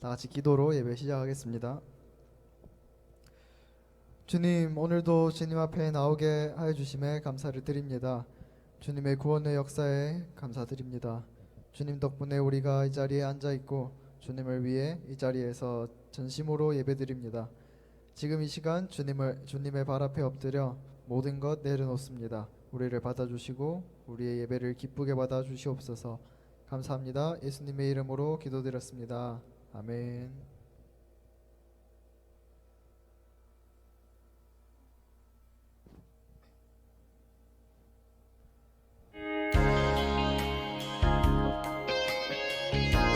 다 같이 기도로 예배 시작하겠습니다. 주님, 오늘도 주님 앞에 나오게 하여 주심에 감사를 드립니다. 주님의 구원의 역사에 감사드립니다. 주님 덕분에 우리가 이 자리에 앉아 있고 주님을 위해 이 자리에서 전심으로 예배드립니다. 지금 이 시간 주님의 발 앞에 엎드려 모든 것 내려놓습니다. 우리를 받아주시고 우리의 예배를 기쁘게 받아 주시옵소서. 감사합니다. 예수님의 이름으로 기도드렸습니다. 아멘.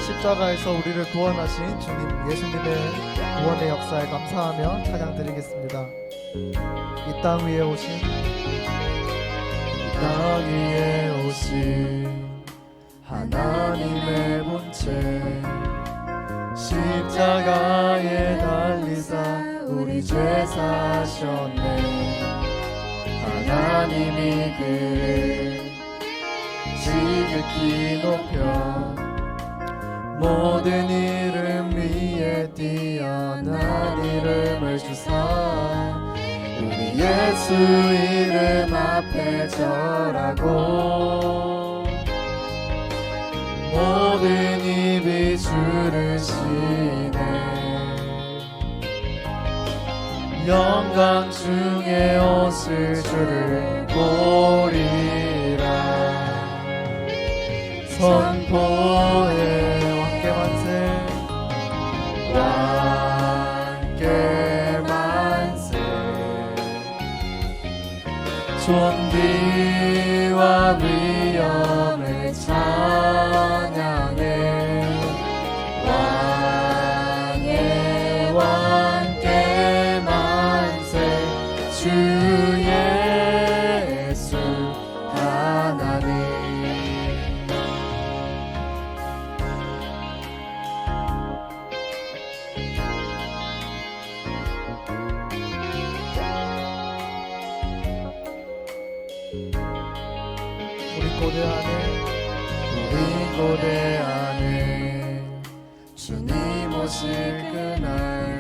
십자가에서 우리를 구원하신 주님 예수님의 구원의 역사에 감사하며 찬양드리겠습니다. 이 땅 위에 오신 하나님의 본체 십자가에 달리사 우리 죄 사셨네. 하나님이 그를 지극히 높여 모든 이름 위에 뛰어난 이름을 주사 우리 예수 이름 앞에 절하고 모든 입이 주를 시네. 영광 중에 옷을 주를 보리라. 선포해 왕께 만세 존귀와 위엄을 찬양해. 왕의 왕께 만세 주 예수 하나님. 우리 고대 안에 주님 오실 그날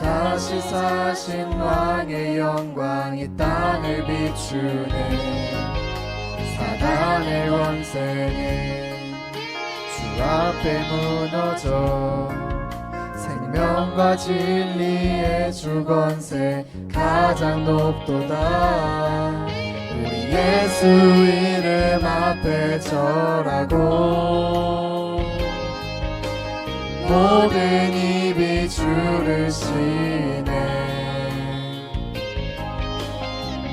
다시 사신 왕의 영광 이 땅을 비추네. 사단의 권세는 주 앞에 무너져 생명과 진리의 주 권세 가장 높도다. 우리 예수 이름 앞에 절하고 모든 입이 주를 시네.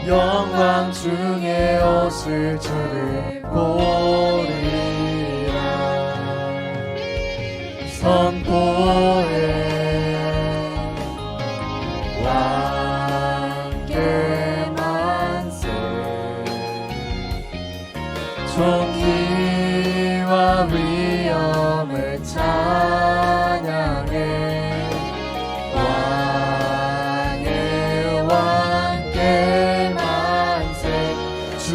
영광 중에 옷을 주를 보리라. 선포해 존귀와 위엄을 찬양해. 왕의 왕께 만세 주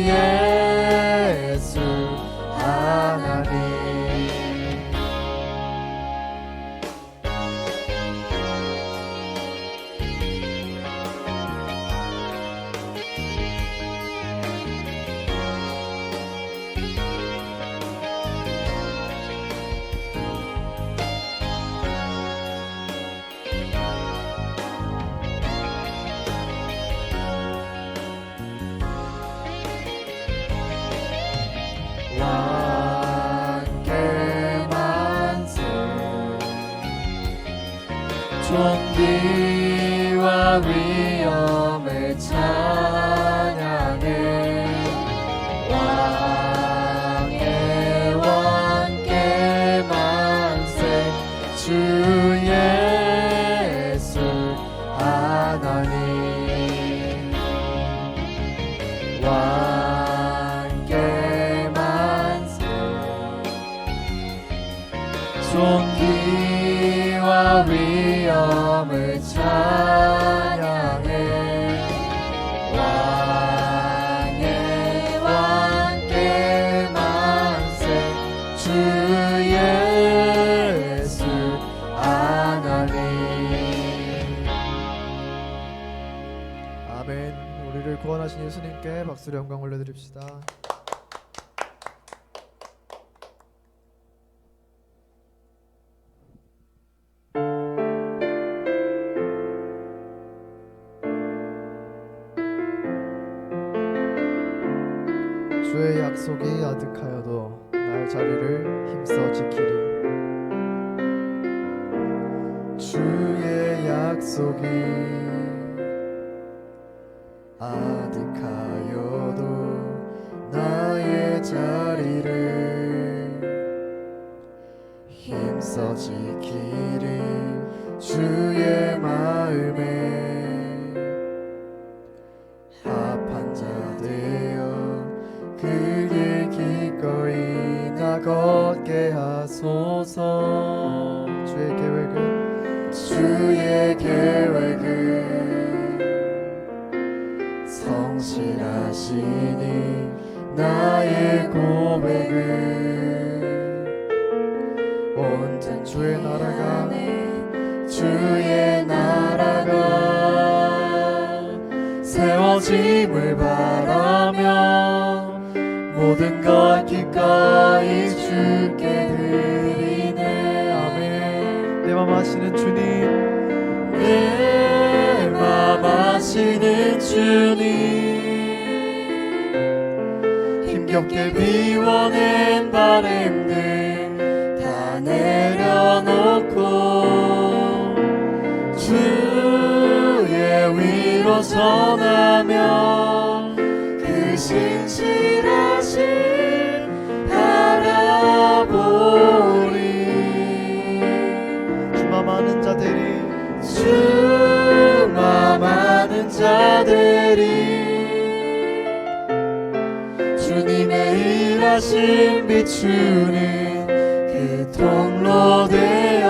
예수 하나님. 왕께 만세 존귀와 위엄을 찬양해. 왕의 왕께 만세 주 예수 하나님. 존귀와 위엄을 찬양해. 왕의 왕께 만세 주 예수 거하신 예수님께 박수로 영광 올려드립시다. 주의 약속이 아득하여도 나의 자리를 힘써 지키리. 주의 약속이 아득하여도 나의 자리를 힘써 지키리. 주의 마음에 합한 자 되어 그 길 기꺼이 나 걷게 하소서. 주의 계획은 성실하시니 나의 고백은 온전 주의 나라가 세워짐을 바라며 모든 것 기꺼이 주께 드리네. 아멘. 내 맘 아시는 주님, 내 맘 아시는 주님, 힘겹게 비워낸 바램들 다 내려놓고 주의 위로 전하며 그 신실하심 바라보리. 주만 아는 자들이 주님의 일하심 비추는 그 통로 되어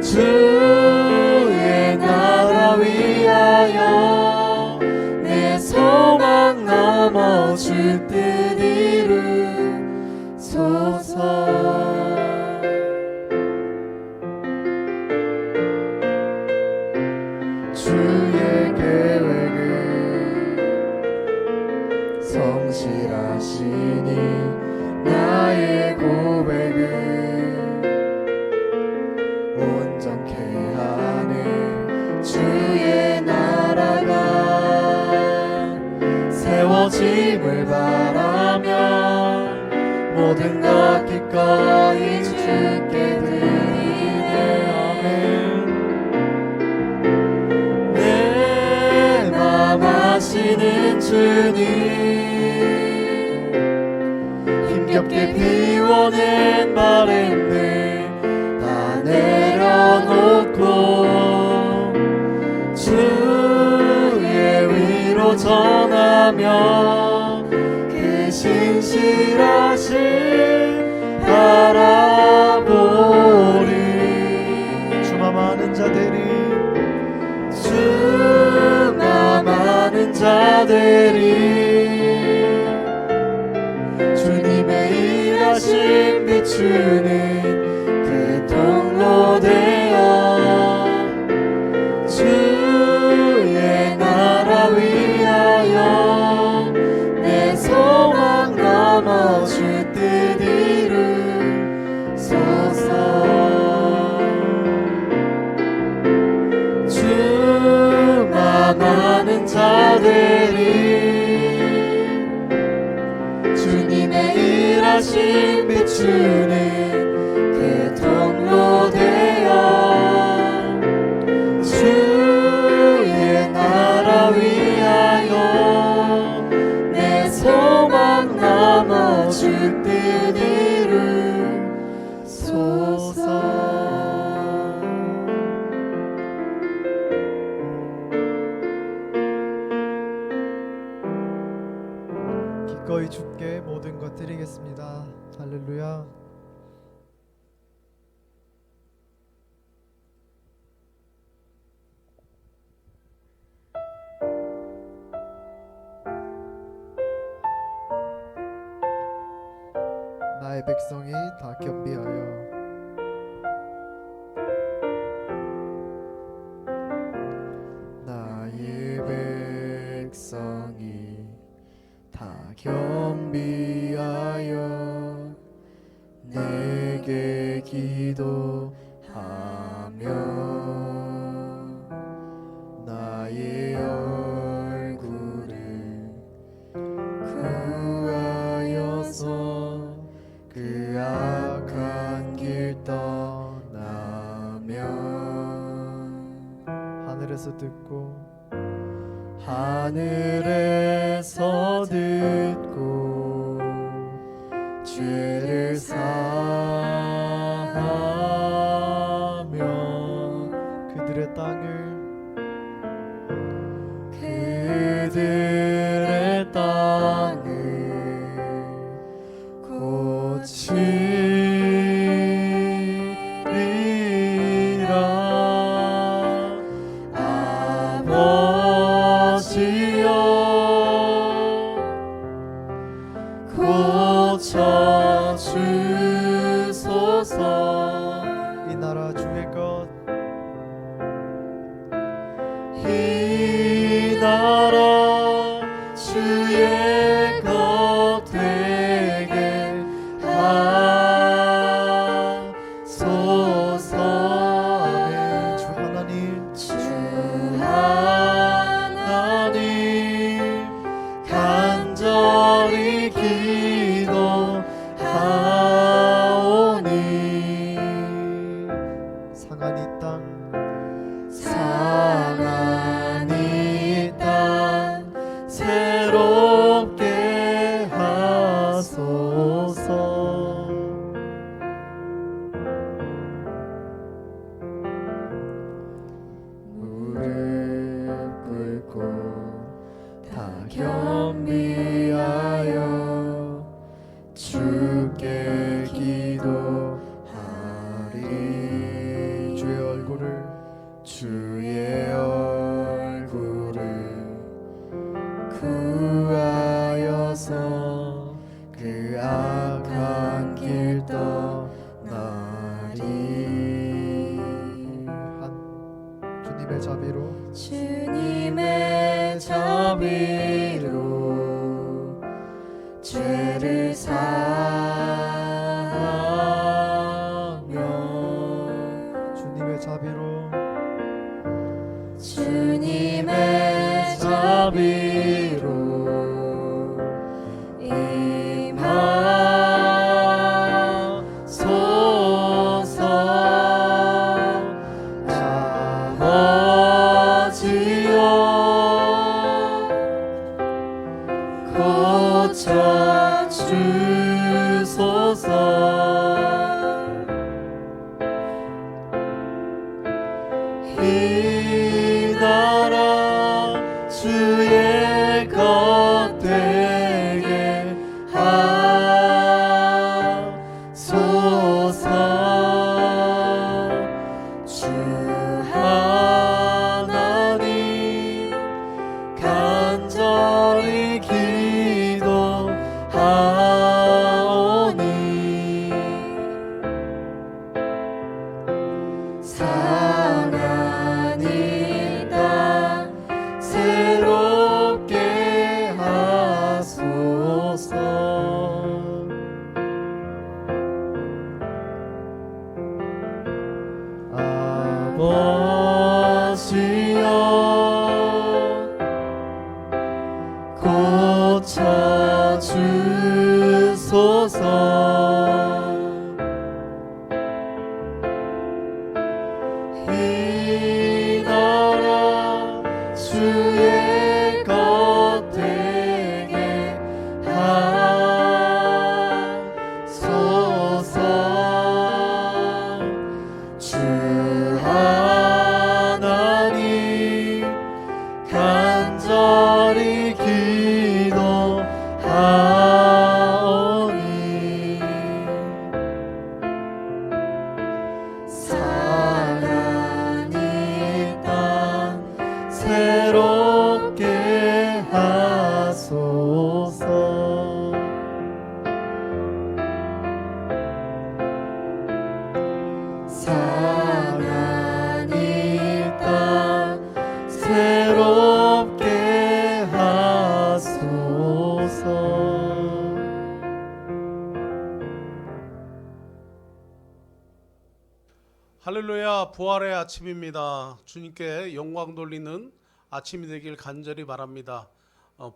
주의 나라 위하여 내 소망 넘어 주 뜻 이루소서. 주의 계획은 성실하시니 나의 고백은 온전케 하네. 주의 나라가 세워짐을 바라며 모든 것 기꺼이 주께 드리네. 아멘. 내 맘 아시는 주님, 힘겹게 비워낸 바램들 다 내려놓고 주의 위로 전하며 그 신실하심 바라보리. 주만 아는 자들이 주님의 일하심 비추는 그 통로 되어 주의 나라 위하여 내 소망 넘어 주 뜻 이루소서. 주만 아는 자들이 주님의 일하심 비추는 그 통로 되어 주의 나라 위하여 내 소망 넘어 주 뜻 이루소서. 기꺼이 주께 모든 것 드리겠습니다. 할렐루야. 나의 백성이 다 겸비하여 나의 겸비하여 내게 기도하며 나의 얼굴을 구하여서 그 악한 길 떠나며 하늘에서 듣고 죄를 사하며 그들의 땅을 고치리라. 아버지여 고쳐주소서. 이 나라 주의 것, 이 나라 주의 것 되게 하소서. 아멘. 주 하나님 간절히 기도하오니 상한 이 땅 새롭게 하소서. 무릎 꿇고 다 겸비하여 주께 기도하리. 주의 얼굴을 구하여서 그 악한 길 떠나리. 주님의 자비로 죄를 사하며 주님의 자비로 임하소서. 아버지여 고쳐주소서. 이 나라 주의 것 되게 하소서. 주 하나님 간절히 기도하오니 상한 이 땅 새롭게 하소서. 아버지여 고쳐주소서. 이 나라 주의 것 되게 하소서. 주 하나님 간절히 기도하오니 상한 이 땅 새롭게 하소서. 상한 이 땅 새롭게 하소서. 할렐루야, 부활의 아침입니다. 주님께 영광 돌리는 아침이 되길 간절히 바랍니다.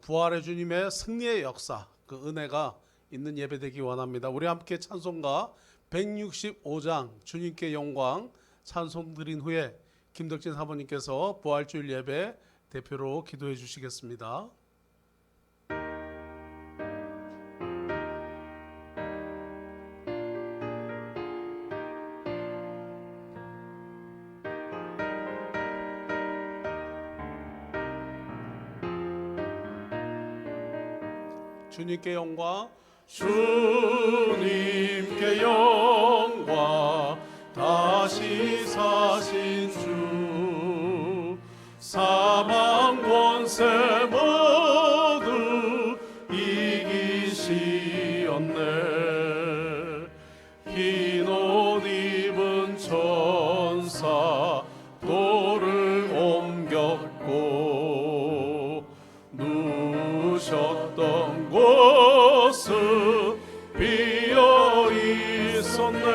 부활의 주님의 승리의 역사, 그 은혜가 있는 예배 되기 원합니다. 우리 함께 찬송가 165장 주님께 영광 찬송 드린 후에 김덕진 사모님께서 부활주일 예배 대표로 기도해 주시겠습니다. 주님께 영광, 주님께 영광, 다시 사신 주, 사망 권세 모두 이기시었네. 흰 옷 입은 천사 돌을 옮겼고 누우셨던 곳은 비어 있었네.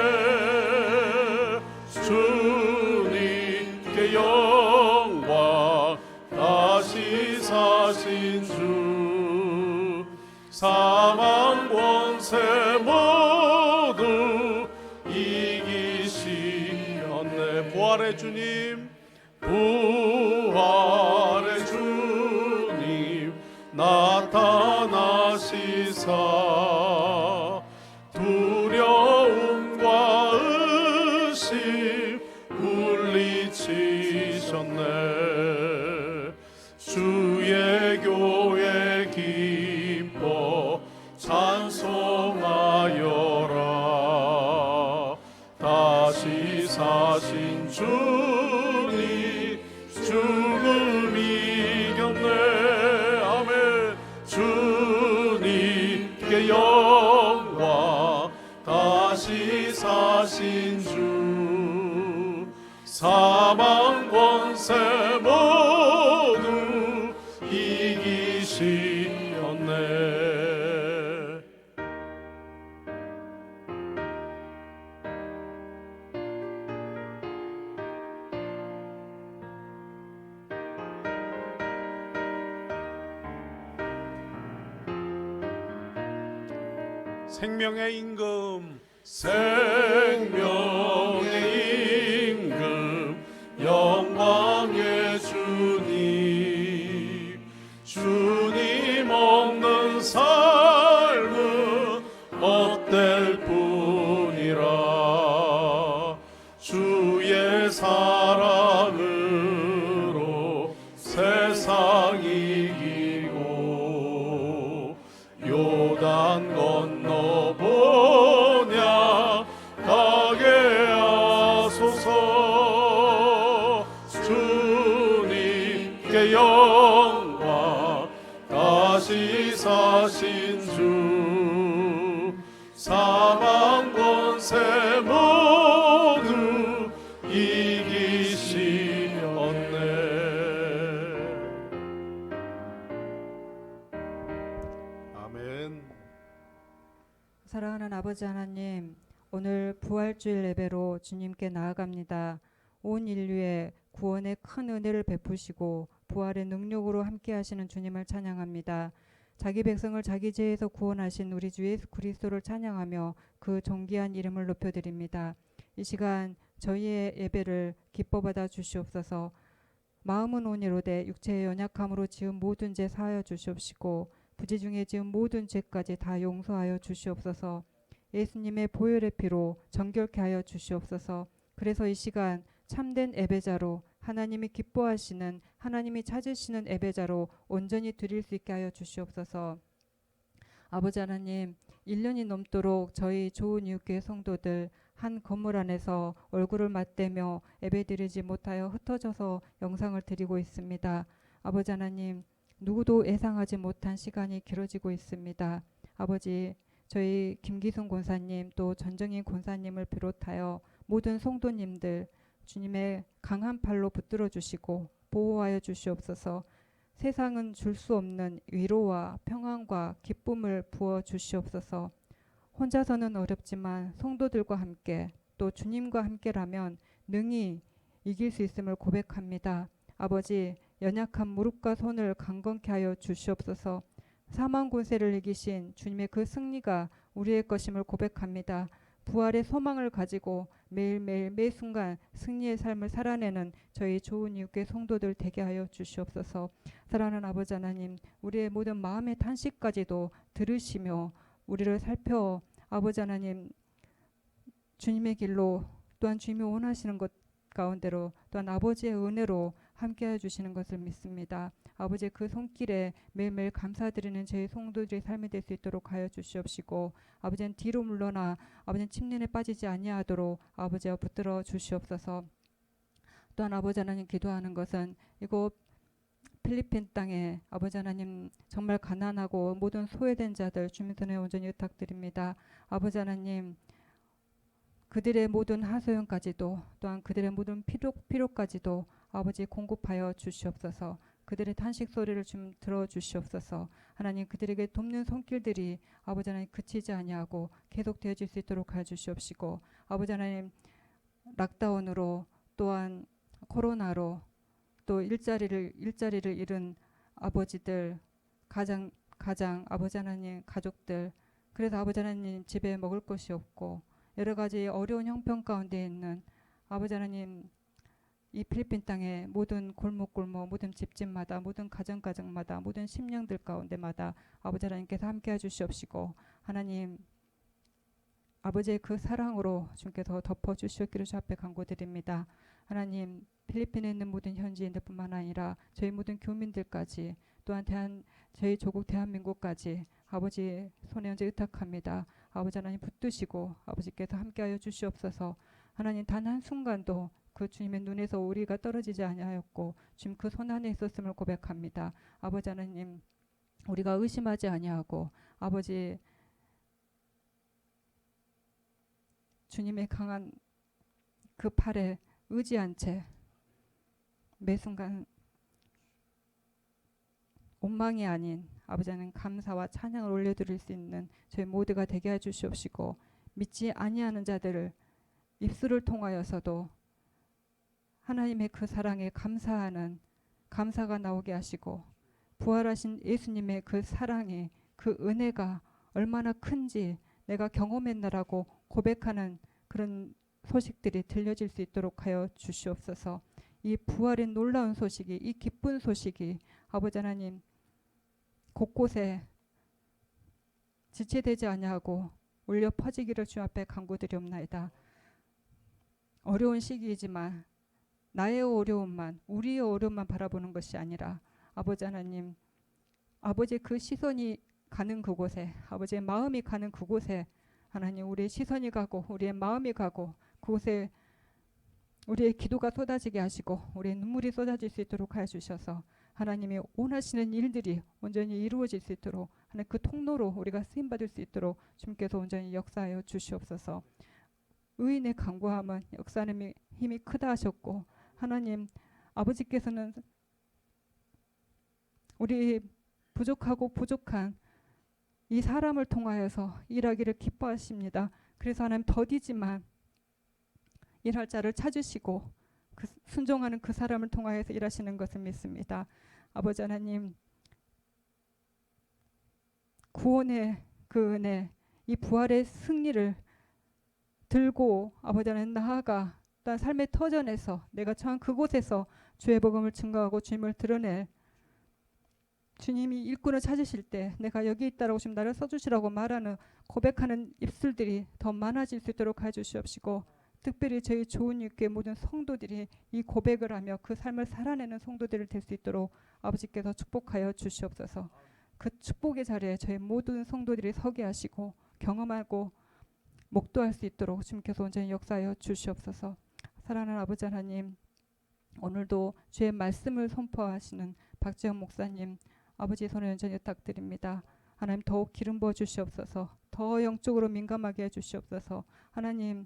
주님께 영광, 다시 사신 주, 사망 권세 모두 이기시었네. 부활의 주님, 부활의 주님 나타나시사 두려움과 의심 물리치셨네. 주의 교회 기뻐 찬송하여라. 다시 사신 주님 죽음 이겼네. 주님께 영광, 다시 사신 주, 사망 권세 모두 이기시었네. 생명의 임금, 생명의 임금, 영광의 주님, 주님 없는 삶은 헛될 뿐이라. 주의 사랑으로 세상 이기고 요단 건너 보냐 가게 하소서. 주님께 영광, 다시 사신 주, 사망 권세 모두 이기시었네. 아멘. 사랑하는 아버지 하나님, 오늘 부활주일 예배로 주님께 나아갑니다. 온 인류의 구원의 큰 은혜를 베푸시고 부활의 능력으로 함께 하시는 주님을 찬양합니다. 자기 백성을 자기 죄에서 구원하신 우리 주 예수 그리스도를 찬양하며 그 존귀한 이름을 높여드립니다. 이 시간 저희의 예배를 기뻐 받아 주시옵소서. 마음은 온유로되 육체의 연약함으로 지은 모든 죄 사하여 주시옵시고 부지 중에 지은 모든 죄까지 다 용서하여 주시옵소서. 예수님의 보혈의 피로 정결케 하여 주시옵소서. 그래서 이 시간 참된 예배자로, 하나님이 기뻐하시는, 하나님이 찾으시는 예배자로 온전히 드릴 수 있게 하여 주시옵소서. 아버지 하나님, 1년이 넘도록 저희 좋은 이웃교회 성도들 한 건물 안에서 얼굴을 맞대며 예배드리지 못하여 흩어져서 영상을 드리고 있습니다. 아버지 하나님, 누구도 예상하지 못한 시간이 길어지고 있습니다. 아버지, 저희 김기순 권사님 또 전정인 권사님을 비롯하여 모든 성도님들 주님의 강한 팔로 붙들어 주시고 보호하여 주시옵소서. 세상은 줄 수 없는 위로와 평안과 기쁨을 부어 주시옵소서. 혼자서는 어렵지만 성도들과 함께 또 주님과 함께라면 능히 이길 수 있음을 고백합니다. 아버지, 연약한 무릎과 손을 강건케 하여 주시옵소서. 사망 권세를 이기신 주님의 그 승리가 우리의 것임을 고백합니다. 부활의 소망을 가지고 매일매일 매 순간 승리의 삶을 살아내는 저희 좋은 이웃교회 성도들 되게 하여 주시옵소서. 사랑하는 아버지 하나님, 우리의 모든 마음의 탄식까지도 들으시며 우리를 살펴 아버지 하나님 주님의 길로 또한 주님이 원하시는 것 가운데로 또한 아버지의 은혜로 함께해 주시는 것을 믿습니다. 아버지의 그 손길에 매일매일 감사드리는 저희 성도들의 삶이 될 수 있도록 하여 주시옵시고 아버지는 뒤로 물러나 아버지는 침륜에 빠지지 아니하도록 아버지와 붙들어 주시옵소서. 또한 아버지 하나님 기도하는 것은 이곳 필리핀 땅에 아버지 하나님 정말 가난하고 모든 소외된 자들 주민 손에 온전히 부탁드립니다. 아버지 하나님 그들의 모든 하소연까지도 또한 그들의 모든 필요까지도 아버지 공급하여 주시옵소서. 그들의 탄식 소리를 좀 들어주시옵소서. 하나님 그들에게 돕는 손길들이 아버지 하나님 그치지 아니하고 계속 되어질 수 있도록 하여 주시옵시고 아버지 하나님 락다운으로 또한 코로나로 또 일자리를 잃은 아버지들 가장 아버지 하나님 가족들 그래서 아버지 하나님 집에 먹을 것이 없고 여러 가지 어려운 형편 가운데 있는 아버지 하나님 이 필리핀 땅의 모든 골목골목 모든 집집마다 모든 가정마다 모든 심령들 가운데마다 아버지 하나님께서 함께해 주시옵시고 하나님 아버지의 그 사랑으로 주님께서 덮어주시옵기를 주 앞에 간구드립니다. 하나님 필리핀에 있는 모든 현지인들뿐만 아니라 저희 모든 교민들까지 또한 저희 조국 대한민국까지 아버지 손에 얹어 의탁합니다. 아버지 하나님 붙드시고 아버지께서 함께하여 주시옵소서. 하나님 단 한순간도 그 주님의 눈에서 우리가 떨어지지 아니하였고 주님 그 손 안에 있었음을 고백합니다. 아버지 하나님 우리가 의심하지 아니하고 아버지 주님의 강한 그 팔에 의지한 채 매 순간 원망이 아닌 아버지 하나님 감사와 찬양을 올려드릴 수 있는 저희 모두가 되게 해주시옵시고 믿지 아니하는 자들을 입술을 통하여서도 하나님의 그 사랑에 감사하는 감사가 나오게 하시고 부활하신 예수님의 그 사랑이 그 은혜가 얼마나 큰지 내가 경험했나라고 고백하는 그런 소식들이 들려질 수 있도록 하여 주시옵소서. 이 부활의 놀라운 소식이 이 기쁜 소식이 아버지 하나님 곳곳에 지체되지 아니하고 울려 퍼지기를 주 앞에 간구드리옵나이다. 어려운 시기이지만 나의 어려움만 우리의 어려움만 바라보는 것이 아니라 아버지 하나님 아버지의 그 시선이 가는 그곳에 아버지의 마음이 가는 그곳에 하나님 우리의 시선이 가고 우리의 마음이 가고 그곳에 우리의 기도가 쏟아지게 하시고 우리의 눈물이 쏟아질 수 있도록 하여 주셔서 하나님이 원하시는 일들이 온전히 이루어질 수 있도록 하나님 그 통로로 우리가 쓰임받을 수 있도록 주님께서 온전히 역사하여 주시옵소서. 의인의 간구함은 역사하는 힘이 크다 하셨고 하나님 아버지께서는 우리 부족한 이 사람을 통하여서 일하기를 기뻐하십니다. 그래서 하나님 더디지만 일할 자를 찾으시고 그 순종하는 그 사람을 통하여서 일하시는 것을 믿습니다. 아버지 하나님 구원의 그 은혜 이 부활의 승리를 들고 아버지 하나님 나아가 또한 삶의 터전에서 내가 처한 그곳에서 주의 복음을 증거하고 주님을 드러낼 주님이 일꾼을 찾으실 때 내가 여기 있다라고 지금 나를 써주시라고 말하는 고백하는 입술들이 더 많아질 수 있도록 해주시옵시고 특별히 저희 좋은 육교의 모든 성도들이 이 고백을 하며 그 삶을 살아내는 성도들이 될 수 있도록 아버지께서 축복하여 주시옵소서. 그 축복의 자리에 저희 모든 성도들이 서게 하시고 경험하고 목도할 수 있도록 주님께서 온전히 역사하여 주시옵소서. 사랑하는 아버지 하나님 오늘도 주의 말씀을 선포하시는 박재영 목사님 아버지의 손에 온전히 부탁드립니다. 하나님 더욱 기름 부어 주시옵소서. 더 영적으로 민감하게 해주시옵소서. 하나님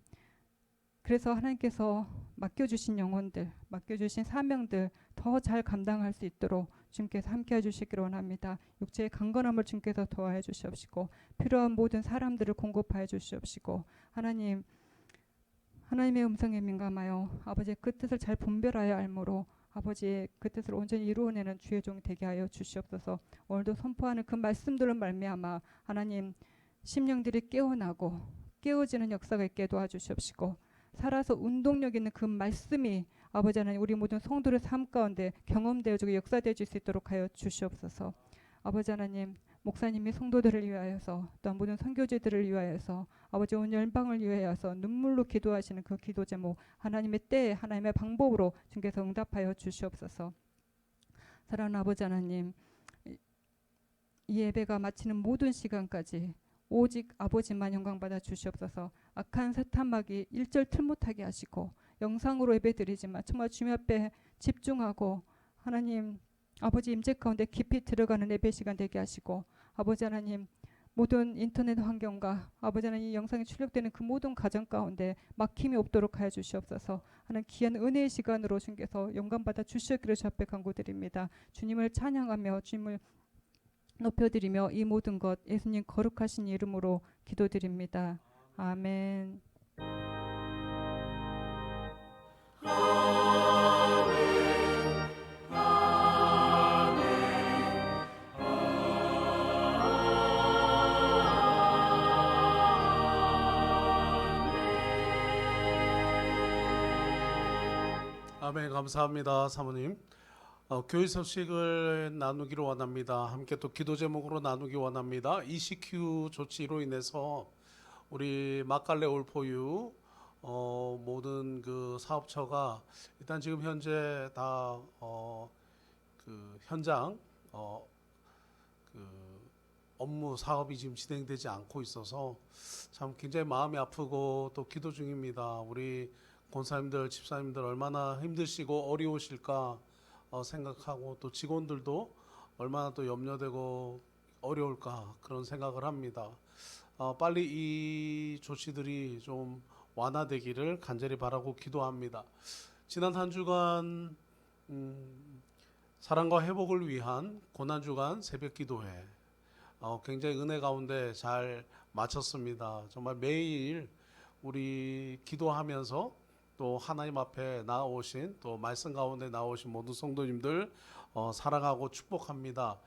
그래서 하나님께서 맡겨주신 영혼들 맡겨주신 사명들 더 잘 감당할 수 있도록 주님께서 함께해 주시기를 원합니다. 육체의 강건함을 주님께서 도와해 주시옵시고 필요한 모든 사람들을 공급하여 주시옵시고 하나님 하나님의 음성에 민감하여 아버지의 그 뜻을 잘 분별하여 알므로 아버지의 그 뜻을 온전히 이루어내는 주의 종 되게 하여 주시옵소서. 오늘도 선포하는 그 말씀들을 말미암아 하나님 심령들이 깨어나고 깨어지는 역사가 있게 도와주시옵시고, 살아서 운동력 있는 그 말씀이 아버지 하나님 우리 모든 성도의 삶 가운데 경험되어지고 역사되어질 수 있도록 하여 주시옵소서. 아버지 하나님, 목사님이 성도들을 위하여서 또한 모든 선교제들을 위하여서 아버지 온 열방을 위하여서 눈물로 기도하시는 그 기도 제목 하나님의 때에 하나님의 방법으로 주께서 응답하여 주시옵소서. 사랑하는 아버지 하나님, 이 예배가 마치는 모든 시간까지 오직 아버지만 영광받아 주시옵소서. 악한 사탄막이 일절 틀 못하게 하시고, 영상으로 예배드리지만 정말 주님 앞에 집중하고 하나님 아버지 임재 가운데 깊이 들어가는 예배 시간 되게 하시고, 아버지 하나님 모든 인터넷 환경과 아버지 하나님 이 영상이 출력되는 그 모든 가정 가운데 막힘이 없도록 하여 주시옵소서. 하는 귀한 은혜의 시간으로 주님께서 영광받아 주시옵기를 주 앞에 간구드립니다. 주님을 찬양하며 주님을 높여드리며 이 모든 것 예수님 거룩하신 이름으로 기도드립니다. 아멘. 아멘. 감사합니다, 사모님. 교회 소식을 나누기로 원합니다. 함께 또 기도 제목으로 나누기 원합니다. ECQ 조치로 인해서 우리 막갈래 올포유 모든 그 사업처가 일단 지금 현재 다 그 현장 그 업무 사업이 지금 진행되지 않고 있어서 참 굉장히 마음이 아프고 또 기도 중입니다. 우리 권사님들, 집사님들 얼마나 힘드시고 어려우실까 생각하고, 또 직원들도 얼마나 또 염려되고 어려울까 그런 생각을 합니다. 빨리 이 조치들이 좀 완화되기를 간절히 바라고 기도합니다. 지난 한 주간 사랑과 회복을 위한 고난주간 새벽기도회 굉장히 은혜 가운데 잘 마쳤습니다. 정말 매일 우리 기도하면서 또 하나님 앞에 나오신, 또 말씀 가운데 나오신 모든 성도님들 사랑하고 축복합니다.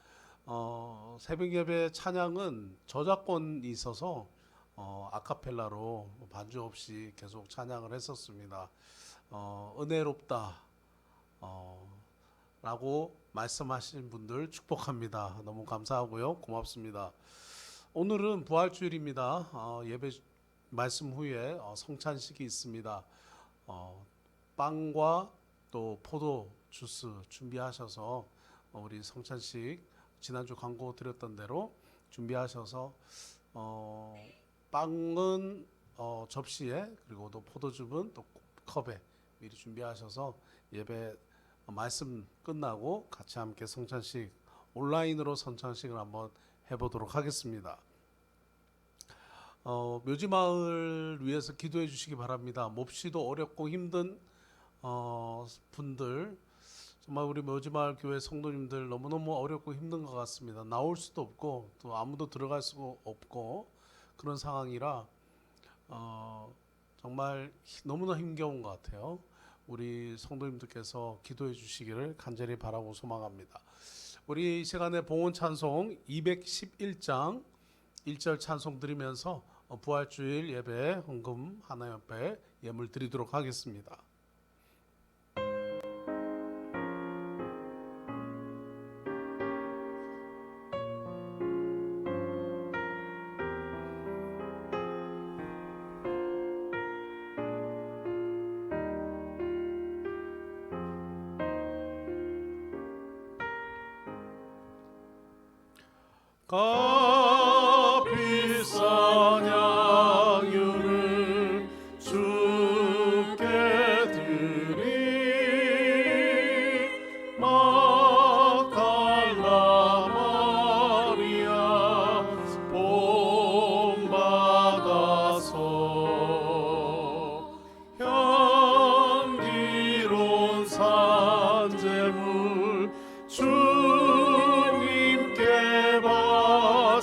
새벽 예배 찬양은 저작권이 있어서 아카펠라로 반주 없이 계속 찬양을 했었습니다. 은혜롭다 라고 말씀하신 분들 축복합니다. 너무 감사하고요. 고맙습니다. 오늘은 부활주일입니다. 예배 말씀 후에 성찬식이 있습니다. 빵과 또 포도 주스 준비하셔서 우리 성찬식 지난주 광고 드렸던 대로 준비하셔서 빵은 접시에, 그리고 또 포도즙은 또 컵에 미리 준비하셔서 예배 말씀 끝나고 같이 함께 성찬식, 온라인으로 성찬식을 한번 해보도록 하겠습니다. 묘지마을 위해서 기도해 주시기 바랍니다. 몹시도 어렵고 힘든 분들, 정말 우리 묘지마을 교회 성도님들 너무너무 어렵고 힘든 것 같습니다. 나올 수도 없고 또 아무도 들어갈 수가 없고 그런 상황이라 정말 너무나 힘겨운 것 같아요. 우리 성도님들께서 기도해 주시기를 간절히 바라고 소망합니다. 우리 이 시간에 봉헌 찬송 211장 1절 찬송 드리면서 부활주일 예배 헌금 하나님 앞에 예물 드리도록 하겠습니다. 비싼 양유를 주께 드리 막달라 마리아 본받아서 향기로운 산재물 주님께 받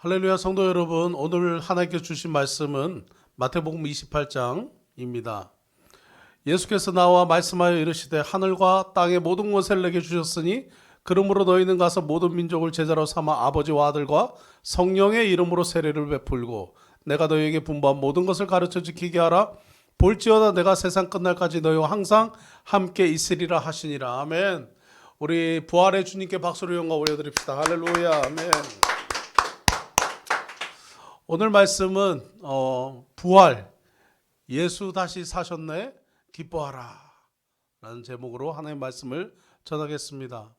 할렐루야 성도 여러분, 오늘 하나님께서 주신 말씀은 마태복음 28장입니다. 예수께서 나와 말씀하여 이르시되 하늘과 땅의 모든 것을 내게 주셨으니 그러므로 너희는 가서 모든 민족을 제자로 삼아 아버지와 아들과 성령의 이름으로 세례를 베풀고 내가 너희에게 분부한 모든 것을 가르쳐 지키게 하라. 볼지어다 내가 세상 끝날까지 너희와 항상 함께 있으리라 하시니라. 아멘. 우리 부활의 주님께 박수로 영광 올려드립시다. 할렐루야. 아멘. 오늘 말씀은 부활, 예수 다시 사셨네 기뻐하라 라는 제목으로 하나님의 말씀을 전하겠습니다.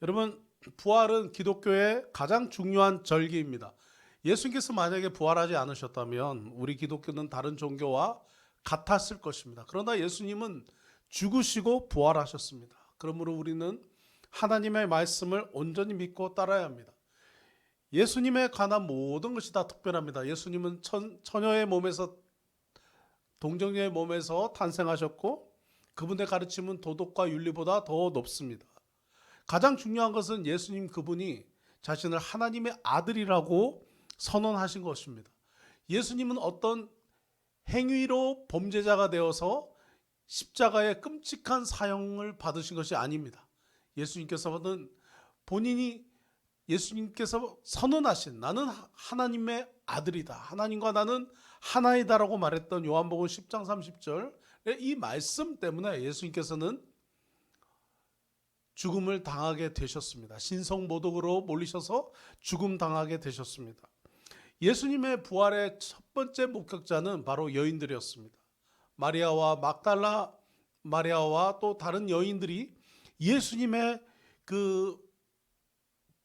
여러분, 부활은 기독교의 가장 중요한 절기입니다. 예수님께서 만약에 부활하지 않으셨다면 우리 기독교는 다른 종교와 같았을 것입니다. 그러나 예수님은 죽으시고 부활하셨습니다. 그러므로 우리는 하나님의 말씀을 온전히 믿고 따라야 합니다. 예수님에 관한 모든 것이 다 특별합니다. 예수님은 처녀의 몸에서, 동정녀의 몸에서 탄생하셨고 그분의 가르침은 도덕과 윤리보다 더 높습니다. 가장 중요한 것은 예수님 그분이 자신을 하나님의 아들이라고 선언하신 것입니다. 예수님은 어떤 행위로 범죄자가 되어서 십자가의 끔찍한 사형을 받으신 것이 아닙니다. 예수님께서는 예수님께서 선언하신 나는 하나님의 아들이다, 하나님과 나는 하나이다라고 말했던 요한복음 10장 30절의 이 말씀 때문에 예수님께서는 죽음을 당하게 되셨습니다. 신성모독으로 몰리셔서 죽음 당하게 되셨습니다. 예수님의 부활의 첫 번째 목격자는 바로 여인들이었습니다. 마리아와 막달라 마리아와 또 다른 여인들이 예수님의 그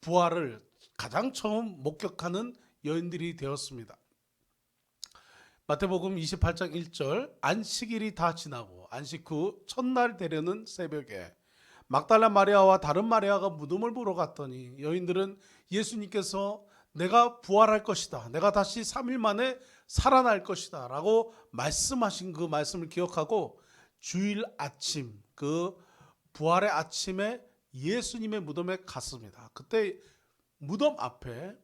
부활을 가장 처음 목격하는 여인들이 되었습니다. 마태복음 28장 1절, 안식일이 다 지나고 안식 후 첫날 되려는 새벽에 막달라 마리아와 다른 마리아가 무덤을 보러 갔더니 여인들은 예수님께서 내가 부활할 것이다, 내가 다시 3일 만에 살아날 것이다 라고 말씀하신 그 말씀을 기억하고 주일 아침, 그 부활의 아침에 예수님의 무덤에 갔습니다. 그때 무덤 앞에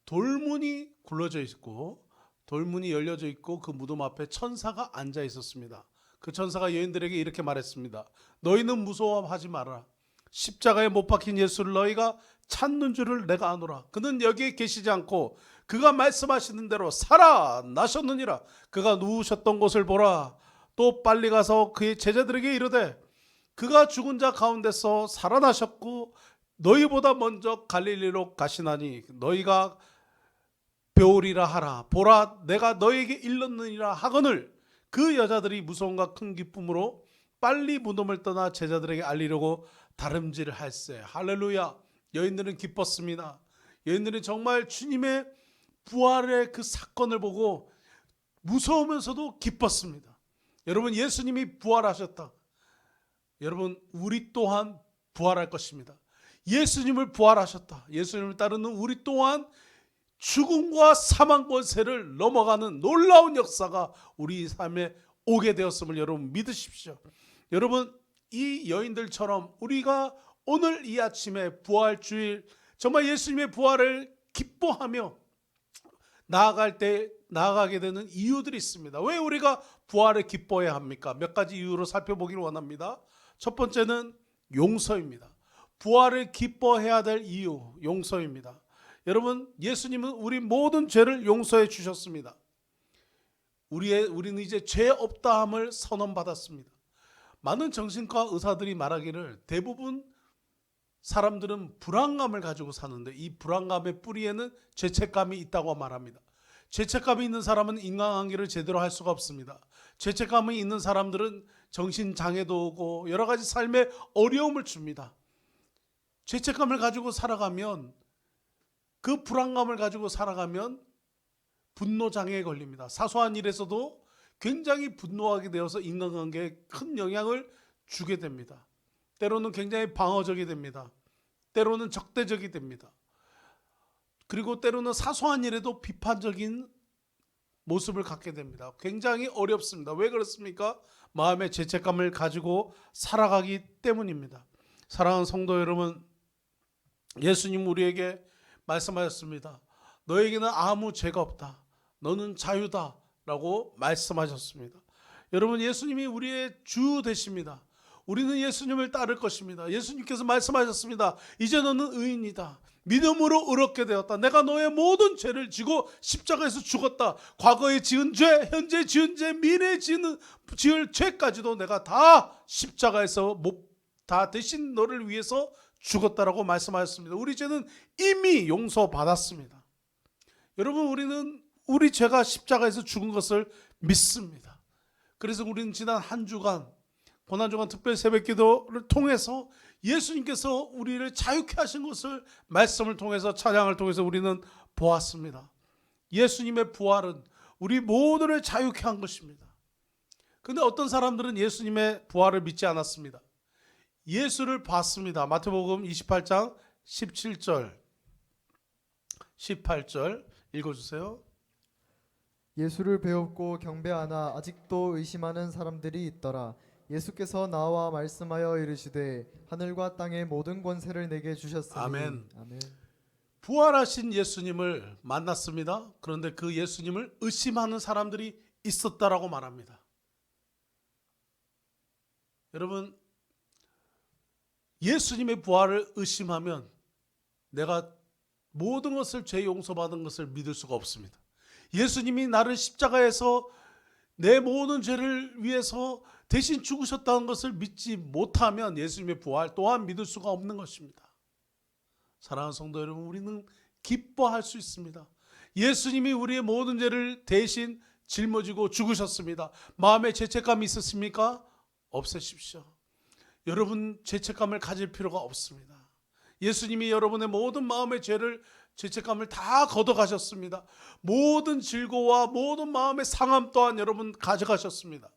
돌문이 굴러져 있고 돌문이 열려져 있고 그 무덤 앞에 천사가 앉아 있었습니다. 그 천사가 여인들에게 이렇게 말했습니다. 너희는 무서워하지 마라. 십자가에 못 박힌 예수를 너희가 찾는 줄을 내가 아노라. 그는 여기에 계시지 않고 그가 말씀하시는 대로 살아나셨느니라. 그가 누우셨던 곳을 보라. 또 빨리 가서 그의 제자들에게 이르되 그가 죽은 자 가운데서 살아나셨고 너희보다 먼저 갈릴리로 가시나니 너희가 배우리라 하라. 보라, 내가 너희에게 일렀느니라 하거늘 그 여자들이 무서움과 큰 기쁨으로 빨리 무덤을 떠나 제자들에게 알리려고 다름질을 할세. 할렐루야. 여인들은 기뻤습니다. 여인들은 정말 주님의 부활의 그 사건을 보고 무서우면서도 기뻤습니다. 여러분, 예수님이 부활하셨다. 여러분, 우리 또한 부활할 것입니다. 예수님을 부활하셨다. 예수님을 따르는 우리 또한 죽음과 사망 권세를 넘어가는 놀라운 역사가 우리 삶에 오게 되었음을 여러분 믿으십시오. 여러분, 이 여인들처럼 우리가 오늘 이 아침에 부활주일 정말 예수님의 부활을 기뻐하며 나아가게 되는 이유들이 있습니다. 왜 우리가 부활을 기뻐해야 합니까? 몇 가지 이유로 살펴보기를 원합니다. 첫 번째는 용서입니다. 부활을 기뻐해야 될 이유, 용서입니다. 여러분, 예수님은 우리 모든 죄를 용서해 주셨습니다. 우리는 이제 죄 없다함을 선언받았습니다. 많은 정신과 의사들이 말하기를 대부분 사람들은 불안감을 가지고 사는데 이 불안감의 뿌리에는 죄책감이 있다고 말합니다. 죄책감이 있는 사람은 인간관계를 제대로 할 수가 없습니다. 죄책감이 있는 사람들은 정신장애도 오고 여러 가지 삶에 어려움을 줍니다. 죄책감을 가지고 살아가면, 그 불안감을 가지고 살아가면 분노장애에 걸립니다. 사소한 일에서도 굉장히 분노하게 되어서 인간관계에 큰 영향을 주게 됩니다. 때로는 굉장히 방어적이 됩니다. 때로는 적대적이 됩니다. 그리고 때로는 사소한 일에도 비판적인 모습을 갖게 됩니다. 굉장히 어렵습니다. 왜 그렇습니까? 마음의 죄책감을 가지고 살아가기 때문입니다. 사랑하는 성도 여러분, 예수님 우리에게 말씀하셨습니다. 너에게는 아무 죄가 없다. 너는 자유다. 라고 말씀하셨습니다. 여러분, 예수님이 우리의 주 되십니다. 우리는 예수님을 따를 것입니다. 예수님께서 말씀하셨습니다. 이제 너는 의인이다. 믿음으로 의롭게 되었다. 내가 너의 모든 죄를 지고 십자가에서 죽었다. 과거에 지은 죄, 현재 지은 죄, 미래에 지을 죄까지도 내가 다 십자가에서 다 대신 너를 위해서 죽었다라고 말씀하셨습니다. 우리 죄는 이미 용서받았습니다. 여러분, 우리는 우리 죄가 십자가에서 죽은 것을 믿습니다. 그래서 우리는 지난 한 주간 고난주간 특별 새벽기도를 통해서 예수님께서 우리를 자유케 하신 것을 말씀을 통해서, 찬양을 통해서 우리는 보았습니다. 예수님의 부활은 우리 모두를 자유케 한 것입니다. 그런데 어떤 사람들은 예수님의 부활을 믿지 않았습니다. 예수를 봤습니다. 마태복음 28장 17절 18절 읽어주세요. 예수를 배웠고 경배하나 아직도 의심하는 사람들이 있더라. 예수께서 나와 말씀하여 이르시되 하늘과 땅의 모든 권세를 내게 주셨으니. 아멘. 아멘. 부활하신 예수님을 만났습니다. 그런데 그 예수님을 의심하는 사람들이 있었다라고 말합니다. 여러분, 예수님의 부활을 의심하면 내가 모든 것을 죄 용서받은 것을 믿을 수가 없습니다. 예수님이 나를 십자가에서 내 모든 죄를 위해서 대신 죽으셨다는 것을 믿지 못하면 예수님의 부활 또한 믿을 수가 없는 것입니다. 사랑하는 성도 여러분, 우리는 기뻐할 수 있습니다. 예수님이 우리의 모든 죄를 대신 짊어지고 죽으셨습니다. 마음에 죄책감이 있었습니까? 없애십시오. 여러분, 죄책감을 가질 필요가 없습니다. 예수님이 여러분의 모든 마음의 죄책감을 다 걷어가셨습니다. 모든 질고와 모든 마음의 상함 또한 여러분 가져가셨습니다.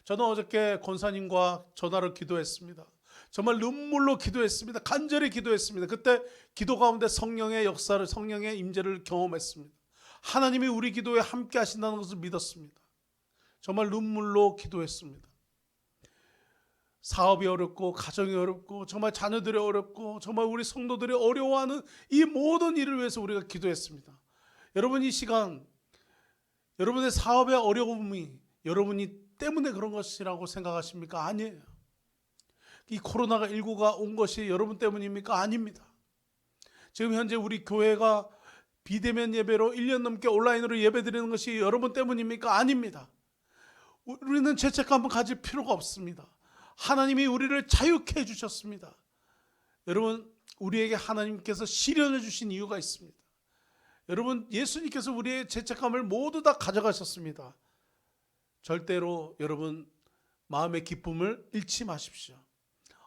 저는 어저께 권사님과 전화로 기도했습니다. 정말 눈물로 기도했습니다. 간절히 기도했습니다. 그때 기도 가운데 성령의 역사를, 성령의 임재를 경험했습니다. 하나님이 우리 기도에 함께 하신다는 것을 믿었습니다. 정말 눈물로 기도했습니다. 사업이 어렵고 가정이 어렵고 정말 자녀들이 어렵고 정말 우리 성도들이 어려워하는 이 모든 일을 위해서 우리가 기도했습니다. 여러분, 이 시간 여러분의 사업의 어려움이 여러분이 때문에 그런 것이라고 생각하십니까? 아니에요. 이 코로나가 19가 온 것이 여러분 때문입니까? 아닙니다. 지금 현재 우리 교회가 비대면 예배로 1년 넘게 온라인으로 예배드리는 것이 여러분 때문입니까? 아닙니다. 우리는 죄책감을 가질 필요가 없습니다. 하나님이 우리를 자유케 해주셨습니다. 여러분, 우리에게 하나님께서 시련해 주신 이유가 있습니다. 여러분, 예수님께서 우리의 죄책감을 모두 다 가져가셨습니다. 절대로 여러분 마음의 기쁨을 잃지 마십시오.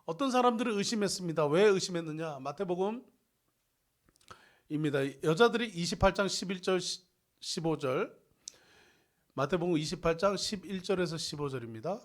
어떤 사람들을 의심했습니다. 왜 의심했느냐? 마태복음입니다. 여자들이 28장 11절 15절, 마태복음 28장 11절에서 15절입니다.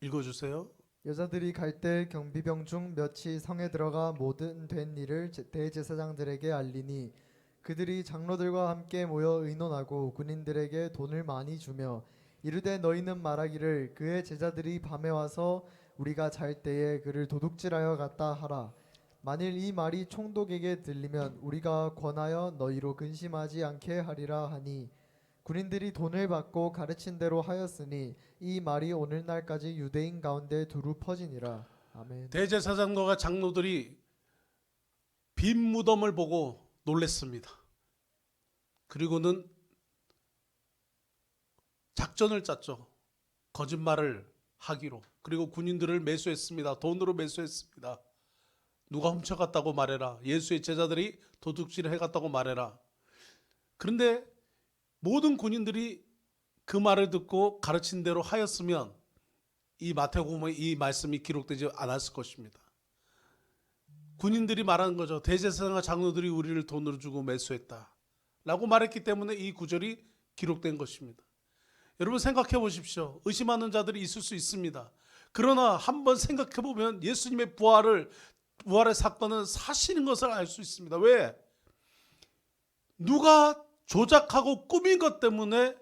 읽어주세요. 여자들이 갈 때 경비병 중 몇이 성에 들어가 모든 된 일을 대제사장들에게 알리니 그들이 장로들과 함께 모여 의논하고 군인들에게 돈을 많이 주며 이르되 너희는 말하기를 그의 제자들이 밤에 와서 우리가 잘 때에 그를 도둑질하여 갔다 하라. 만일 이 말이 총독에게 들리면 우리가 권하여 너희로 근심하지 않게 하리라 하니 군인들이 돈을 받고 가르친 대로 하였으니 이 말이 오늘날까지 유대인 가운데 두루 퍼지니라. 아멘. 대제사장과 장로들이 빈 무덤을 보고 놀랬습니다. 그리고는 작전을 짰죠. 거짓말을 하기로. 그리고 군인들을 매수했습니다. 돈으로 매수했습니다. 누가 훔쳐갔다고 말해라. 예수의 제자들이 도둑질을 해갔다고 말해라. 그런데 모든 군인들이 그 말을 듣고 가르친 대로 하였으면 이 마태복음의 이 말씀이 기록되지 않았을 것입니다. 군인들이 말하는 거죠. 대제사장과 장로들이 우리를 돈으로 주고 매수했다 라고 말했기 때문에 이 구절이 기록된 것입니다. 여러분, 생각해 보십시오. 의심하는 자들이 있을 수 있습니다. 그러나 한번 생각해 보면 예수님의 부활의 사건은 사실인 것을 알 수 있습니다. 왜? 누가 조작하고 꾸민 것 때문에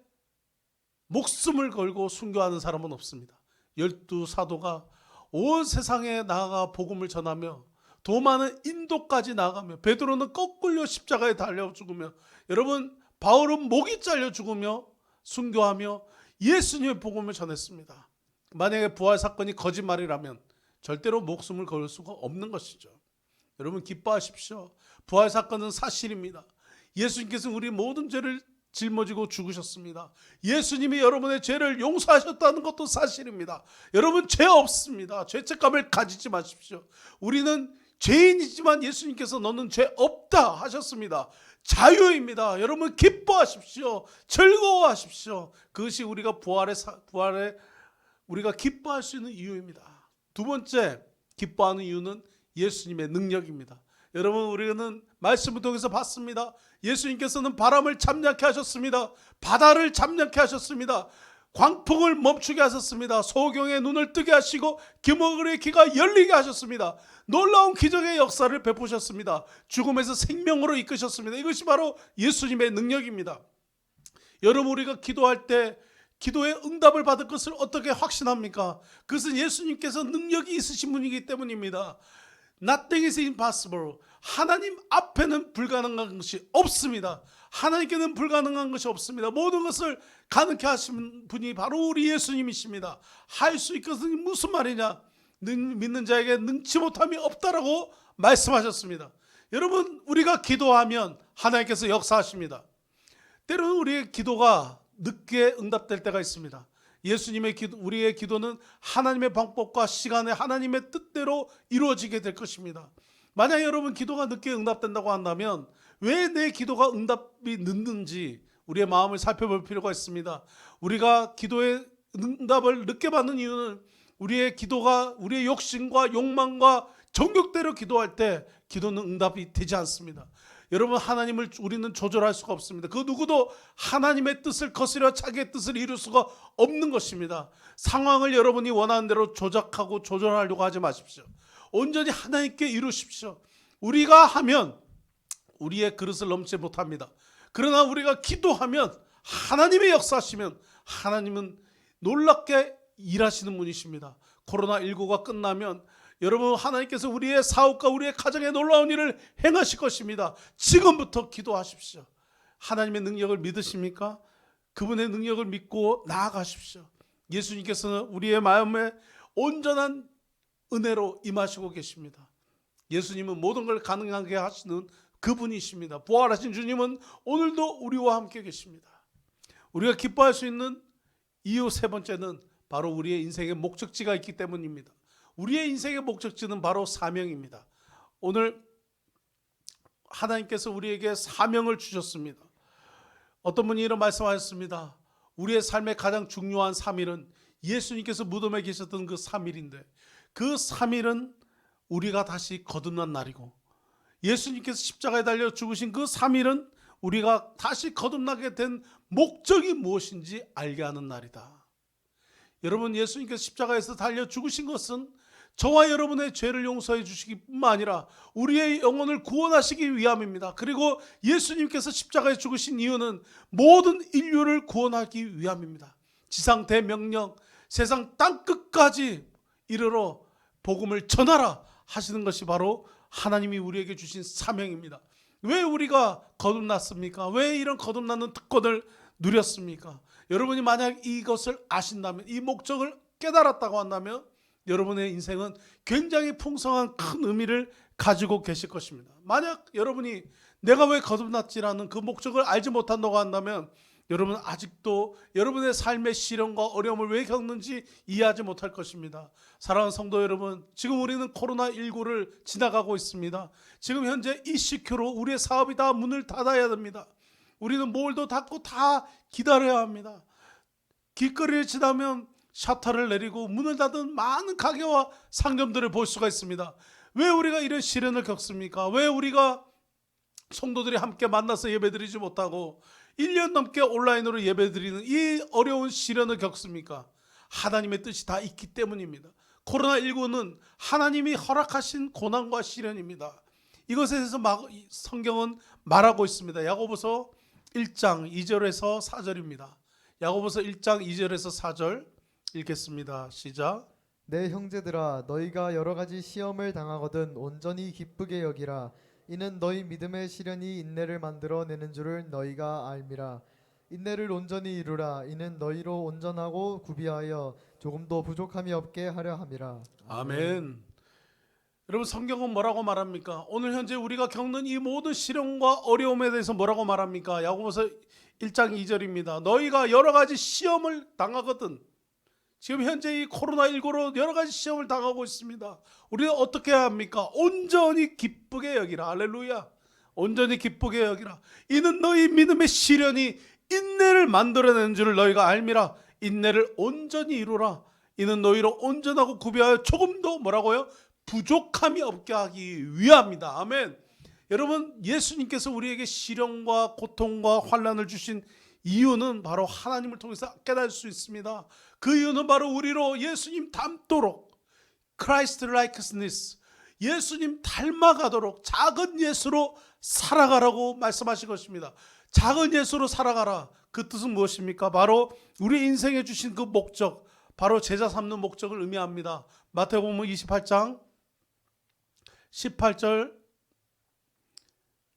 목숨을 걸고 순교하는 사람은 없습니다. 12 사도가 온 세상에 나아가 복음을 전하며 더 많은 인도까지 나가며, 베드로는 거꾸로 십자가에 달려 죽으며, 여러분 바울은 목이 잘려 죽으며 순교하며 예수님의 복음을 전했습니다. 만약에 부활 사건이 거짓말이라면 절대로 목숨을 걸을 수가 없는 것이죠. 여러분 기뻐하십시오. 부활 사건은 사실입니다. 예수님께서 우리 모든 죄를 짊어지고 죽으셨습니다. 예수님이 여러분의 죄를 용서하셨다는 것도 사실입니다. 여러분 죄 없습니다. 죄책감을 가지지 마십시오. 우리는 죄인이지만 예수님께서 너는 죄 없다 하셨습니다. 자유입니다. 여러분 기뻐하십시오. 즐거워하십시오. 그것이 우리가 부활에 우리가 기뻐할 수 있는 이유입니다. 두 번째 기뻐하는 이유는 예수님의 능력입니다. 여러분 우리는 말씀을 통해서 봤습니다. 예수님께서는 바람을 잠잠케 하셨습니다. 바다를 잠잠케 하셨습니다. 광풍을 멈추게 하셨습니다. 소경의 눈을 뜨게 하시고 기머글의 귀가 열리게 하셨습니다. 놀라운 기적의 역사를 베푸셨습니다. 죽음에서 생명으로 이끄셨습니다. 이것이 바로 예수님의 능력입니다. 여러분 우리가 기도할 때 기도의 응답을 받을 것을 어떻게 확신합니까? 그것은 예수님께서 능력이 있으신 분이기 때문입니다. Nothing is impossible. 하나님 앞에는 불가능한 것이 없습니다. 하나님께는 불가능한 것이 없습니다. 모든 것을 가능케 하신 분이 바로 우리 예수님이십니다. 할 수 있는 것은 무슨 말이냐? 믿는 자에게 능치 못함이 없다라고 말씀하셨습니다. 여러분 우리가 기도하면 하나님께서 역사하십니다. 때로는 우리의 기도가 늦게 응답될 때가 있습니다. 예수님의 기도, 우리의 기도는 하나님의 방법과 시간에 하나님의 뜻대로 이루어지게 될 것입니다. 만약 여러분 기도가 늦게 응답된다고 한다면 왜 내 기도가 응답이 늦는지 우리의 마음을 살펴볼 필요가 있습니다. 우리가 기도의 응답을 늦게 받는 이유는 우리의 기도가 우리의 욕심과 욕망과 정욕대로 기도할 때 기도는 응답이 되지 않습니다. 여러분 하나님을 우리는 조절할 수가 없습니다. 그 누구도 하나님의 뜻을 거스려 자기의 뜻을 이룰 수가 없는 것입니다. 상황을 여러분이 원하는 대로 조작하고 조절하려고 하지 마십시오. 온전히 하나님께 이루십시오. 우리가 하면 우리의 그릇을 넘지 못합니다. 그러나 우리가 기도하면 하나님의 역사하시면 하나님은 놀랍게 일하시는 분이십니다. 코로나19가 끝나면 여러분 하나님께서 우리의 사업과 우리의 가정에 놀라운 일을 행하실 것입니다. 지금부터 기도하십시오. 하나님의 능력을 믿으십니까? 그분의 능력을 믿고 나아가십시오. 예수님께서는 우리의 마음에 온전한 은혜로 임하시고 계십니다. 예수님은 모든 걸 가능하게 하시는 그분이십니다. 부활하신 주님은 오늘도 우리와 함께 계십니다. 우리가 기뻐할 수 있는 이유 세 번째는 바로 우리의 인생의 목적지가 있기 때문입니다. 우리의 인생의 목적지는 바로 사명입니다. 오늘 하나님께서 우리에게 사명을 주셨습니다. 어떤 분이 이런 말씀하셨습니다. 우리의 삶의 가장 중요한 3일은 예수님께서 무덤에 계셨던 그 3일인데 그 3일은 우리가 다시 거듭난 날이고 예수님께서 십자가에 달려 죽으신 그 3일은 우리가 다시 거듭나게 된 목적이 무엇인지 알게 하는 날이다. 여러분 예수님께서 십자가에서 달려 죽으신 것은 저와 여러분의 죄를 용서해 주시기 뿐만 아니라 우리의 영혼을 구원하시기 위함입니다. 그리고 예수님께서 십자가에 죽으신 이유는 모든 인류를 구원하기 위함입니다. 지상 대명령 세상 땅끝까지 이르러 복음을 전하라 하시는 것이 바로 하나님이 우리에게 주신 사명입니다. 왜 우리가 거듭났습니까? 왜 이런 거듭나는 특권을 누렸습니까? 여러분이 만약 이것을 아신다면 이 목적을 깨달았다고 한다면 여러분의 인생은 굉장히 풍성한 큰 의미를 가지고 계실 것입니다. 만약 여러분이 내가 왜 거듭났지라는 그 목적을 알지 못한다고 한다면 여러분 아직도 여러분의 삶의 시련과 어려움을 왜 겪는지 이해하지 못할 것입니다. 사랑하는 성도 여러분, 지금 우리는 코로나19를 지나가고 있습니다. 지금 현재 ECQ로 우리의 사업이 다 문을 닫아야 됩니다. 우리는 몰도 닫고 다 기다려야 합니다. 길거리를 지나면 셔터를 내리고 문을 닫은 많은 가게와 상점들을 볼 수가 있습니다. 왜 우리가 이런 시련을 겪습니까? 왜 우리가 성도들이 함께 만나서 예배드리지 못하고 1년 넘게 온라인으로 예배드리는 이 어려운 시련을 겪습니까? 하나님의 뜻이 다 있기 때문입니다. 코로나19는 하나님이 허락하신 고난과 시련입니다. 이것에 대해서 성경은 말하고 있습니다. 야고보서 1장 2절에서 4절입니다. 야고보서 1장 2절에서 4절 읽겠습니다. 시작. 내 형제들아 너희가 여러 가지 시험을 당하거든 온전히 기쁘게 여기라. 이는 너희 믿음의 시련이 인내를 만들어 내는 줄을 너희가 알미라. 인내를 온전히 이루라. 이는 너희로 온전하고 구비하여 조금도 부족함이 없게 하려 함이라. 아멘. 여러분 성경은 뭐라고 말합니까? 오늘 현재 우리가 겪는 이 모든 시련과 어려움에 대해서 뭐라고 말합니까? 야고보서 1장 2절입니다. 너희가 여러 가지 시험을 당하거든. 지금 현재 이 코로나19로 여러 가지 시험을 당하고 있습니다. 우리는 어떻게 해야 합니까? 온전히 기쁘게 여기라. 할렐루야. 온전히 기쁘게 여기라. 이는 너희 믿음의 시련이 인내를 만들어내는 줄을 너희가 알미라. 인내를 온전히 이루라. 이는 너희로 온전하고 구비하여 조금도 뭐라고요? 부족함이 없게 하기 위함이다. 아멘. 여러분 예수님께서 우리에게 시련과 고통과 환난을 주신 이유는 바로 하나님을 통해서 깨달을 수 있습니다. 그 이유는 바로 우리로 예수님 닮도록 Christ likeness, 예수님 닮아가도록 작은 예수로 살아가라고 말씀하신 것입니다. 작은 예수로 살아가라. 그 뜻은 무엇입니까? 바로 우리 인생에 주신 그 목적, 바로 제자 삼는 목적을 의미합니다. 마태복음 28장 18절에서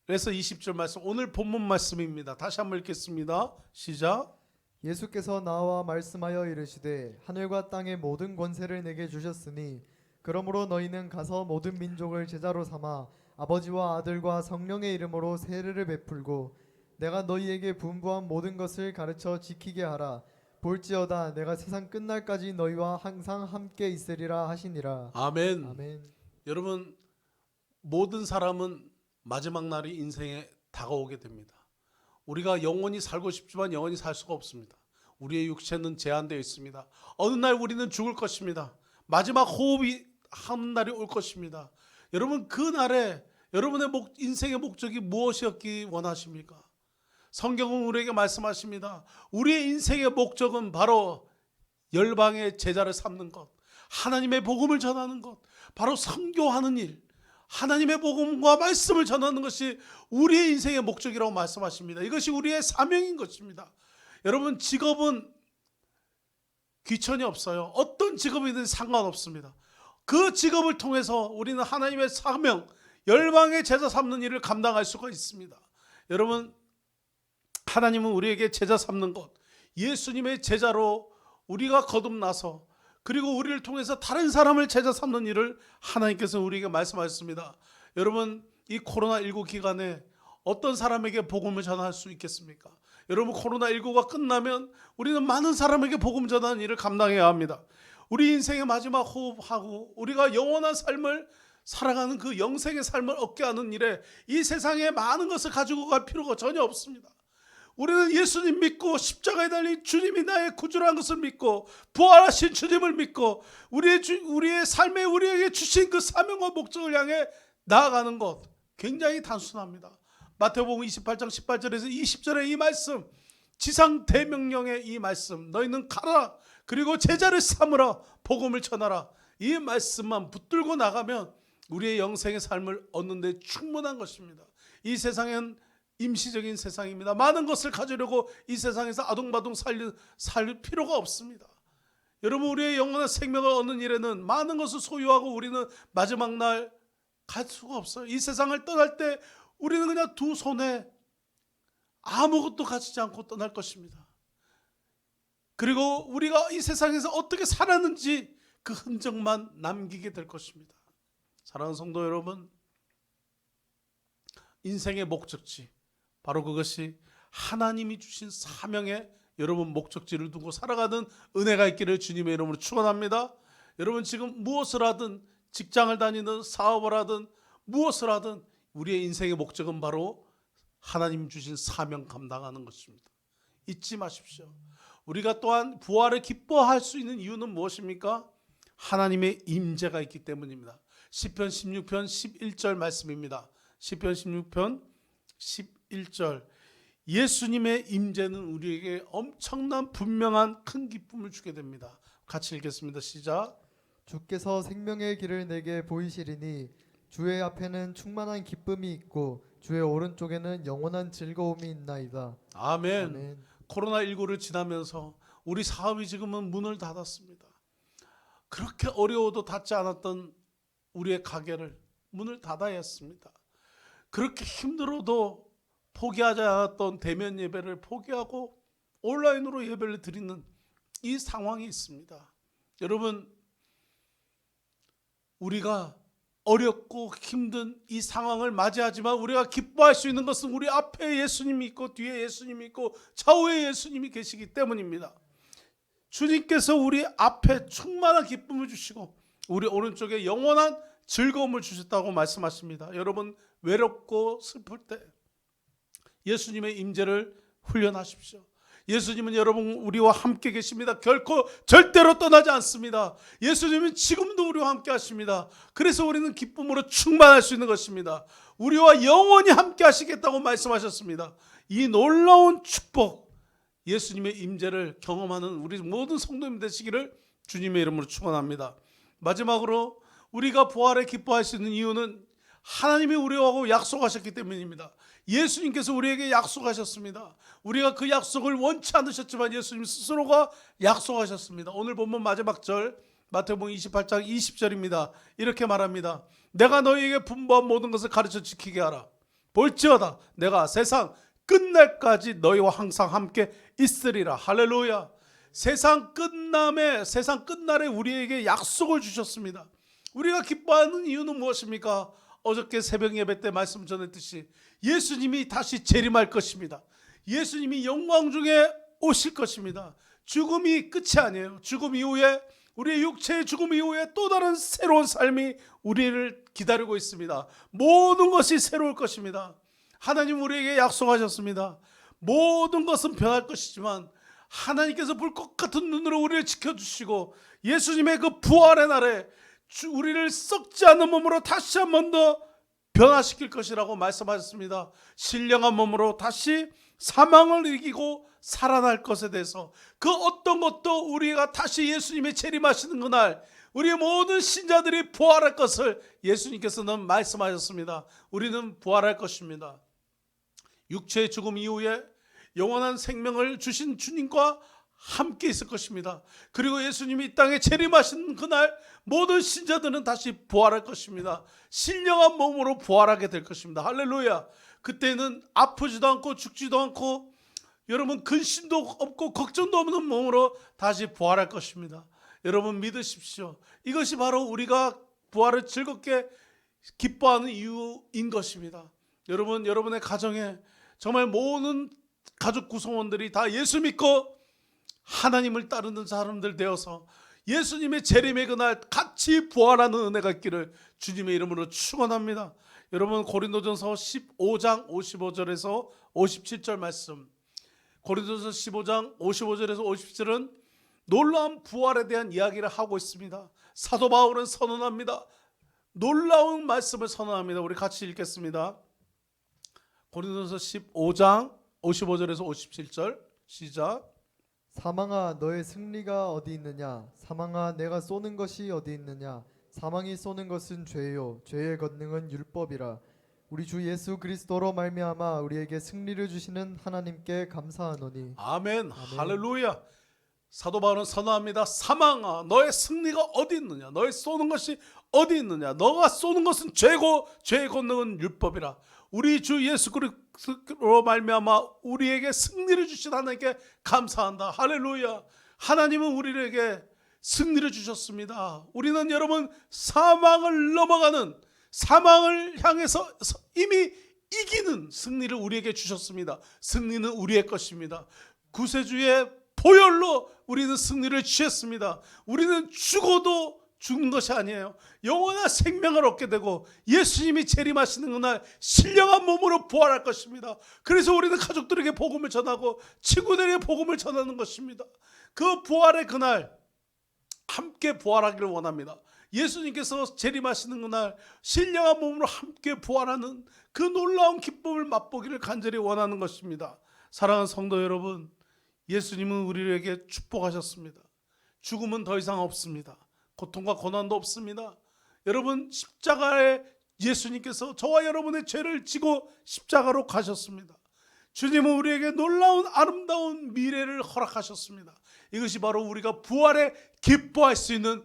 20절 말씀, 오늘 본문 말씀입니다. 다시 한번 읽겠습니다. 시작. 예수께서 나와 말씀하여 이르시되 하늘과 땅의 모든 권세를 내게 주셨으니 그러므로 너희는 가서 모든 민족을 제자로 삼아 아버지와 아들과 성령의 이름으로 세례를 베풀고 내가 너희에게 분부한 모든 것을 가르쳐 지키게 하라. 볼지어다 내가 세상 끝날까지 너희와 항상 함께 있으리라 하시니라. 아멘. 아멘. 여러분 모든 사람은 마지막 날이 인생에 다가오게 됩니다. 우리가 영원히 살고 싶지만 영원히 살 수가 없습니다. 우리의 육체는 제한되어 있습니다. 어느 날 우리는 죽을 것입니다. 마지막 호흡이 하는 날이 올 것입니다. 여러분 그 날에 여러분의 인생의 목적이 무엇이었기 원하십니까? 성경은 우리에게 말씀하십니다. 우리의 인생의 목적은 바로 열방의 제자를 삼는 것, 하나님의 복음을 전하는 것, 바로 선교하는 일, 하나님의 복음과 말씀을 전하는 것이 우리의 인생의 목적이라고 말씀하십니다. 이것이 우리의 사명인 것입니다. 여러분 직업은 귀천이 없어요. 어떤 직업이든 상관없습니다. 그 직업을 통해서 우리는 하나님의 사명, 열방의 제자 삼는 일을 감당할 수가 있습니다. 여러분 하나님은 우리에게 제자 삼는 것, 예수님의 제자로 우리가 거듭나서 그리고 우리를 통해서 다른 사람을 제자 삼는 일을 하나님께서 우리에게 말씀하셨습니다. 여러분 이 코로나19 기간에 어떤 사람에게 복음을 전할 수 있겠습니까? 여러분 코로나19가 끝나면 우리는 많은 사람에게 복음 전하는 일을 감당해야 합니다. 우리 인생의 마지막 호흡하고 우리가 영원한 삶을 살아가는 그 영생의 삶을 얻게 하는 일에 이 세상에 많은 것을 가지고 갈 필요가 전혀 없습니다. 우리는 예수님 믿고 십자가에 달린 주님이 나의 구주라는 것을 믿고 부활하신 주님을 믿고 우리의 삶에 우리에게 주신 그 사명과 목적을 향해 나아가는 것 굉장히 단순합니다. 마태복음 28장 18절에서 20절의 이 말씀, 지상 대명령의 이 말씀, 너희는 가라 그리고 제자를 삼으라 복음을 전하라, 이 말씀만 붙들고 나가면 우리의 영생의 삶을 얻는 데 충분한 것입니다. 이 세상엔 임시적인 세상입니다. 많은 것을 가지려고 이 세상에서 아둥바둥 살 필요가 없습니다. 여러분 우리의 영원한 생명을 얻는 일에는 많은 것을 소유하고 우리는 마지막 날 갈 수가 없어요. 이 세상을 떠날 때 우리는 그냥 두 손에 아무것도 가지지 않고 떠날 것입니다. 그리고 우리가 이 세상에서 어떻게 살았는지 그 흔적만 남기게 될 것입니다. 사랑하는 성도 여러분, 인생의 목적지, 바로 그것이 하나님이 주신 사명에 여러분 목적지를 두고 살아가는 은혜가 있기를 주님의 이름으로 축원합니다. 여러분 지금 무엇을 하든 직장을 다니든 사업을 하든 무엇을 하든 우리의 인생의 목적은 바로 하나님 주신 사명 감당하는 것입니다. 잊지 마십시오. 우리가 또한 부활을 기뻐할 수 있는 이유는 무엇입니까? 하나님의 임재가 있기 때문입니다. 시편 16편 11절 말씀입니다. 시편 16편 11절, 예수님의 임재는 우리에게 엄청난 분명한 큰 기쁨을 주게 됩니다. 같이 읽겠습니다. 시작. 주께서 생명의 길을 내게 보이시리니 주의 앞에는 충만한 기쁨이 있고 주의 오른쪽에는 영원한 즐거움이 있나이다. 아멘. 아멘. 코로나19를 지나면서 우리 사업이 지금은 문을 닫았습니다. 그렇게 어려워도 닫지 않았던 우리의 가게를 문을 닫아야 했습니다. 그렇게 힘들어도 포기하지 않았던 대면 예배를 포기하고 온라인으로 예배를 드리는 이 상황이 있습니다. 여러분, 우리가 어렵고 힘든 이 상황을 맞이하지만 우리가 기뻐할 수 있는 것은 우리 앞에 예수님이 있고 뒤에 예수님이 있고 좌우에 예수님이 계시기 때문입니다. 주님께서 우리 앞에 충만한 기쁨을 주시고 우리 오른쪽에 영원한 즐거움을 주셨다고 말씀하십니다. 여러분, 외롭고 슬플 때 예수님의 임재를 훈련하십시오. 예수님은 여러분 우리와 함께 계십니다. 결코 절대로 떠나지 않습니다. 예수님은 지금도 우리와 함께 하십니다. 그래서 우리는 기쁨으로 충만할 수 있는 것입니다. 우리와 영원히 함께 하시겠다고 말씀하셨습니다. 이 놀라운 축복, 예수님의 임재를 경험하는 우리 모든 성도님 되시기를 주님의 이름으로 축원합니다. 마지막으로 우리가 부활에 기뻐할 수 있는 이유는 하나님이 우리하고 약속하셨기 때문입니다. 예수님께서 우리에게 약속하셨습니다. 우리가 그 약속을 원치 않으셨지만 예수님 스스로가 약속하셨습니다. 오늘 본문 마지막 절 마태복음 28장 20절입니다. 이렇게 말합니다. 내가 너희에게 분부한 모든 것을 가르쳐 지키게 하라. 볼지어다 내가 세상 끝날까지 너희와 항상 함께 있으리라. 할렐루야. 세상 끝날에 우리에게 약속을 주셨습니다. 우리가 기뻐하는 이유는 무엇입니까? 어저께 새벽 예배 때 말씀 전했듯이 예수님이 다시 재림할 것입니다. 예수님이 영광 중에 오실 것입니다. 죽음이 끝이 아니에요. 죽음 이후에, 우리의 육체의 죽음 이후에 또 다른 새로운 삶이 우리를 기다리고 있습니다. 모든 것이 새로울 것입니다. 하나님 우리에게 약속하셨습니다. 모든 것은 변할 것이지만 하나님께서 불꽃 같은 눈으로 우리를 지켜주시고 예수님의 그 부활의 날에 우리를 썩지 않는 몸으로 다시 한 번 더 변화시킬 것이라고 말씀하셨습니다. 신령한 몸으로 다시 사망을 이기고 살아날 것에 대해서 그 어떤 것도 우리가 다시 예수님의 재림하시는 그날 우리 모든 신자들이 부활할 것을 예수님께서는 말씀하셨습니다. 우리는 부활할 것입니다. 육체의 죽음 이후에 영원한 생명을 주신 주님과 함께 있을 것입니다. 그리고 예수님이 이 땅에 재림하신 그날 모든 신자들은 다시 부활할 것입니다. 신령한 몸으로 부활하게 될 것입니다. 할렐루야. 그때는 아프지도 않고 죽지도 않고 여러분 근심도 없고 걱정도 없는 몸으로 다시 부활할 것입니다. 여러분 믿으십시오. 이것이 바로 우리가 부활을 즐겁게 기뻐하는 이유인 것입니다. 여러분, 여러분의 가정에 정말 모든 가족 구성원들이 다 예수 믿고 하나님을 따르는 사람들 되어서 예수님의 재림의 그날 같이 부활하는 은혜가 있기를 주님의 이름으로 축원합니다. 여러분, 고린도전서 15장 55절에서 57절 말씀, 고린도전서 15장 55절에서 57절은 놀라운 부활에 대한 이야기를 하고 있습니다. 사도 바울은 선언합니다. 놀라운 말씀을 선언합니다. 우리 같이 읽겠습니다. 고린도전서 15장 55절에서 57절 시작. 사망아 너의 승리가 어디 있느냐? 사망아 내가 쏘는 것이 어디 있느냐? 사망이 쏘는 것은 죄요 죄의 권능은 율법이라. 우리 주 예수 그리스도로 말미암아 우리에게 승리를 주시는 하나님께 감사하노니. 아멘. 할렐루야. 사도 바울은 선언합니다. 사망아 너의 승리가 어디 있느냐? 너의 쏘는 것이 어디 있느냐? 너가 쏘는 것은 죄고 죄의 권능은 율법이라. 우리 주 예수 그리스도로 말미암아 우리에게 승리를 주신 하나님께 감사한다. 할렐루야. 하나님은 우리에게 승리를 주셨습니다. 우리는 여러분 사망을 넘어가는, 사망을 향해서 이미 이기는 승리를 우리에게 주셨습니다. 승리는 우리의 것입니다. 구세주의 보혈로 우리는 승리를 취했습니다. 우리는 죽어도 죽는 것이 아니에요. 영원한 생명을 얻게 되고 예수님이 재림하시는 그날 신령한 몸으로 부활할 것입니다. 그래서 우리는 가족들에게 복음을 전하고 친구들에게 복음을 전하는 것입니다. 그 부활의 그날 함께 부활하기를 원합니다. 예수님께서 재림하시는 그날 신령한 몸으로 함께 부활하는 그 놀라운 기쁨을 맛보기를 간절히 원하는 것입니다. 사랑하는 성도 여러분, 예수님은 우리에게 축복하셨습니다. 죽음은 더 이상 없습니다. 고통과 고난도 없습니다. 여러분, 십자가에 예수님께서 저와 여러분의 죄를 지고 십자가로 가셨습니다. 주님은 우리에게 놀라운 아름다운 미래를 허락하셨습니다. 이것이 바로 우리가 부활에 기뻐할 수 있는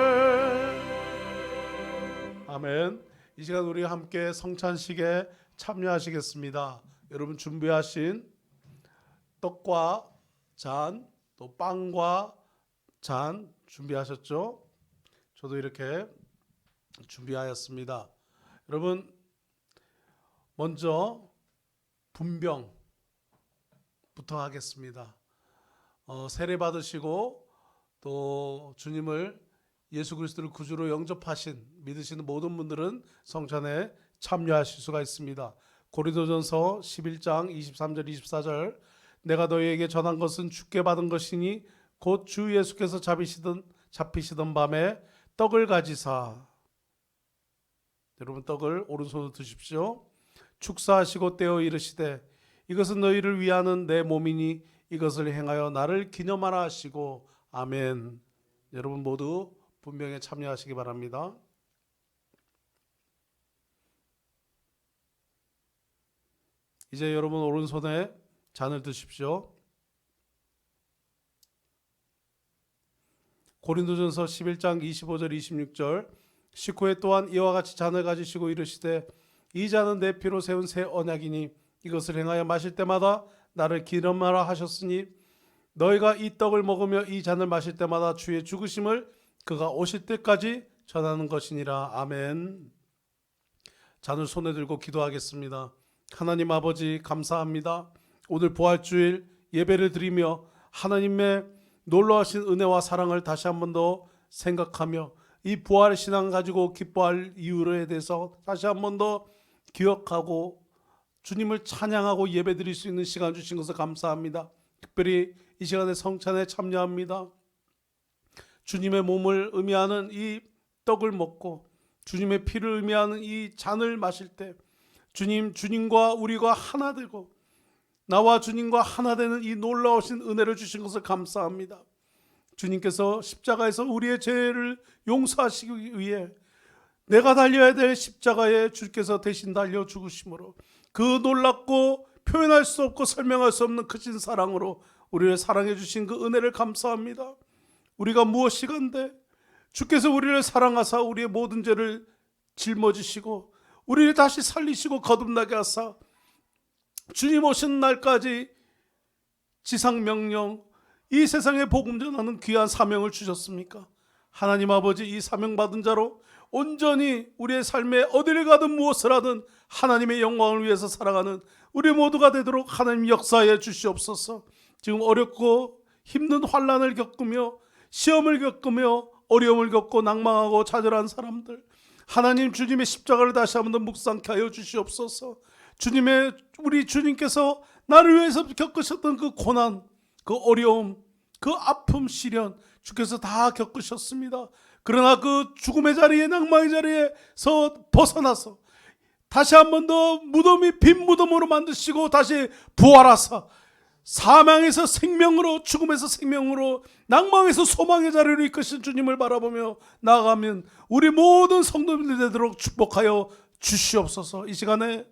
주님의 이 시간 우리 함께 성찬식에 참여하시겠습니다. 여러분 준비하신 떡과 잔, 또 빵과 잔 준비하셨죠? 저도 이렇게 준비하였습니다. 여러분 먼저 분병부터 하겠습니다. 세례 받으시고 또 주님을 예수 그리스도를 구주로 영접하신 믿으시는 모든 분들은 성찬에 참여하실 수가 있습니다. 고린도전서 11장 23절 24절 내가 너희에게 전한 것은 주께 받은 것이니 곧 주 예수께서 잡히시던 밤에 떡을 가지사 여러분 떡을 오른손으로 드십시오. 축사하시고 떼어 이르시되 이것은 너희를 위하는 내 몸이니 이것을 행하여 나를 기념하라 하시고 아멘. 여러분 모두 분명에 참여하시기 바랍니다. 이제 여러분 오른손에 잔을 드십시오. 고린도전서 11장 25절 26절 식후에 또한 이와 같이 잔을 가지시고 이르시되 이 잔은 내 피로 세운 새 언약이니 이것을 행하여 마실 때마다 나를 기념하라 하셨으니 너희가 이 떡을 먹으며 이 잔을 마실 때마다 주의 죽으심을 그가 오실 때까지 전하는 것이니라. 아멘. 잔을 손에 들고 기도하겠습니다. 하나님 아버지 감사합니다. 오늘 부활주일 예배를 드리며 하나님의 놀라우신 은혜와 사랑을 다시 한 번 더 생각하며 이 부활의 신앙을 가지고 기뻐할 이유에 대해서 다시 한 번 더 기억하고 주님을 찬양하고 예배 드릴 수 있는 시간 주신 것을 감사합니다. 특별히 이 시간에 성찬에 참여합니다. 주님의 몸을 의미하는 이 떡을 먹고 주님의 피를 의미하는 이 잔을 마실 때 주님과 우리가 하나 되고 나와 주님과 하나 되는 이 놀라우신 은혜를 주신 것을 감사합니다. 주님께서 십자가에서 우리의 죄를 용서하시기 위해 내가 달려야 될 십자가에 주께서 대신 달려 죽으심으로 그 놀랍고 표현할 수 없고 설명할 수 없는 크신 사랑으로 우리를 사랑해 주신 그 은혜를 감사합니다. 우리가 무엇이간데 주께서 우리를 사랑하사 우리의 모든 죄를 짊어지시고 우리를 다시 살리시고 거듭나게 하사 주님 오신 날까지 지상명령 이 세상에 복음 전하는 귀한 사명을 주셨습니까? 하나님 아버지 이 사명 받은 자로 온전히 우리의 삶에 어디를 가든 무엇을 하든 하나님의 영광을 위해서 살아가는 우리 모두가 되도록 하나님 역사해 주시옵소서. 지금 어렵고 힘든 환난을 겪으며 시험을 겪으며 어려움을 겪고 낭망하고 좌절한 사람들 하나님 주님의 십자가를 다시 한번 더 묵상케 하여 주시옵소서. 우리 주님께서 나를 위해서 겪으셨던 그 고난, 그 어려움, 그 아픔, 시련 주께서 다 겪으셨습니다. 그러나 그 죽음의 자리에 낭망의 자리에서 벗어나서 다시 한번 더 무덤이 빈 무덤으로 만드시고 다시 부활하사 사망에서 생명으로 죽음에서 생명으로 낭망에서 소망의 자리로 이끄신 주님을 바라보며 나아가면 우리 모든 성도님들 되도록 축복하여 주시옵소서. 이 시간에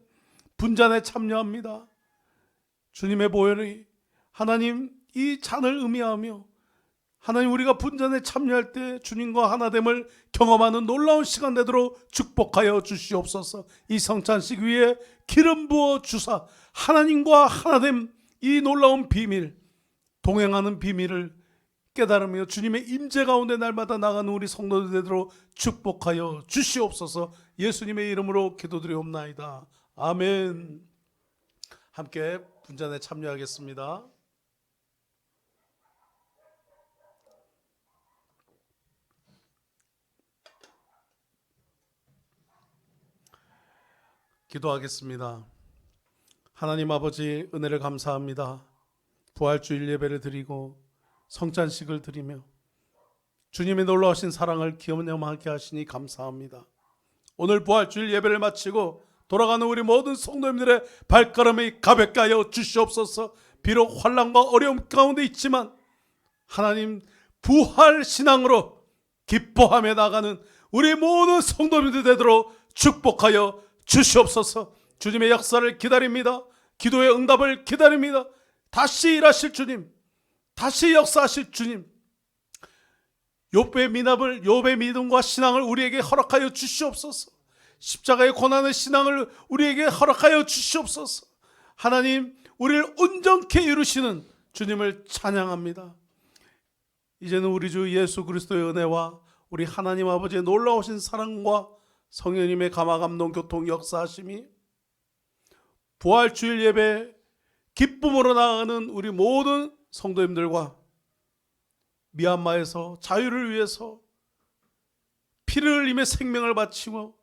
분잔에 참여합니다. 주님의 보혈이 하나님 이 잔을 의미하며 하나님 우리가 분잔에 참여할 때 주님과 하나됨을 경험하는 놀라운 시간 되도록 축복하여 주시옵소서. 이 성찬식 위에 기름 부어 주사 하나님과 하나됨 이 놀라운 비밀 동행하는 비밀을 깨달으며 주님의 임재 가운데 날마다 나가는 우리 성도들 되도록 축복하여 주시옵소서. 예수님의 이름으로 기도드리옵나이다. 아멘. 함께 분잔에 참여하겠습니다. 기도하겠습니다. 하나님 아버지 은혜를 감사합니다. 부활주일 예배를 드리고 성찬식을 드리며 주님의 놀라우신 사랑을 기념하게 하시니 감사합니다. 오늘 부활주일 예배를 마치고 돌아가는 우리 모든 성도님들의 발걸음이 가볍게 하여 주시옵소서. 비록 환난과 어려움 가운데 있지만 하나님 부활 신앙으로 기뻐하며 나가는 우리 모든 성도님들 되도록 축복하여 주시옵소서. 주님의 역사를 기다립니다. 기도의 응답을 기다립니다. 다시 일하실 주님, 다시 역사하실 주님, 욥의 믿음과 신앙을 우리에게 허락하여 주시옵소서. 십자가의 고난의 신앙을 우리에게 허락하여 주시옵소서. 하나님, 우리를 온전케 이루시는 주님을 찬양합니다. 이제는 우리 주 예수 그리스도의 은혜와 우리 하나님 아버지의 놀라우신 사랑과 성령님의 감화 감동 교통 역사하심이 부활주일 예배 기쁨으로 나아가는 우리 모든 성도님들과 미얀마에서 자유를 위해서 피를 흘리며 생명을 바치고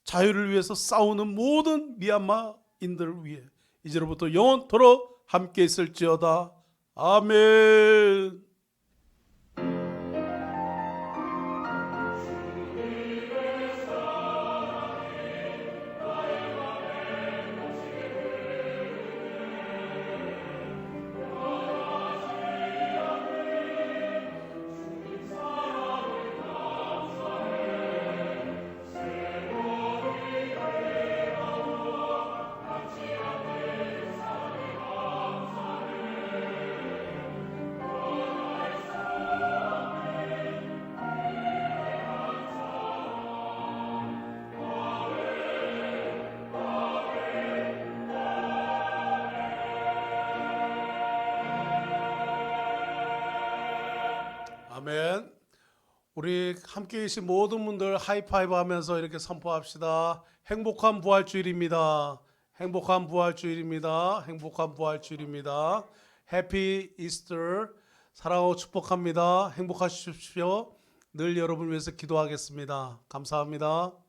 자유를 위해서 싸우는 모든 미얀마인들을 위해 이제로부터 영원토록 함께 있을지어다. 아멘. 아멘. 우리 함께 계신 모든 분들 하이파이브 하면서 이렇게 선포합시다. 행복한 부활주일입니다. 행복한 부활주일입니다. 행복한 부활주일입니다. 해피 이스터. 사랑하고 축복합니다. 행복하십시오. 늘 여러분을 위해서 기도하겠습니다. 감사합니다.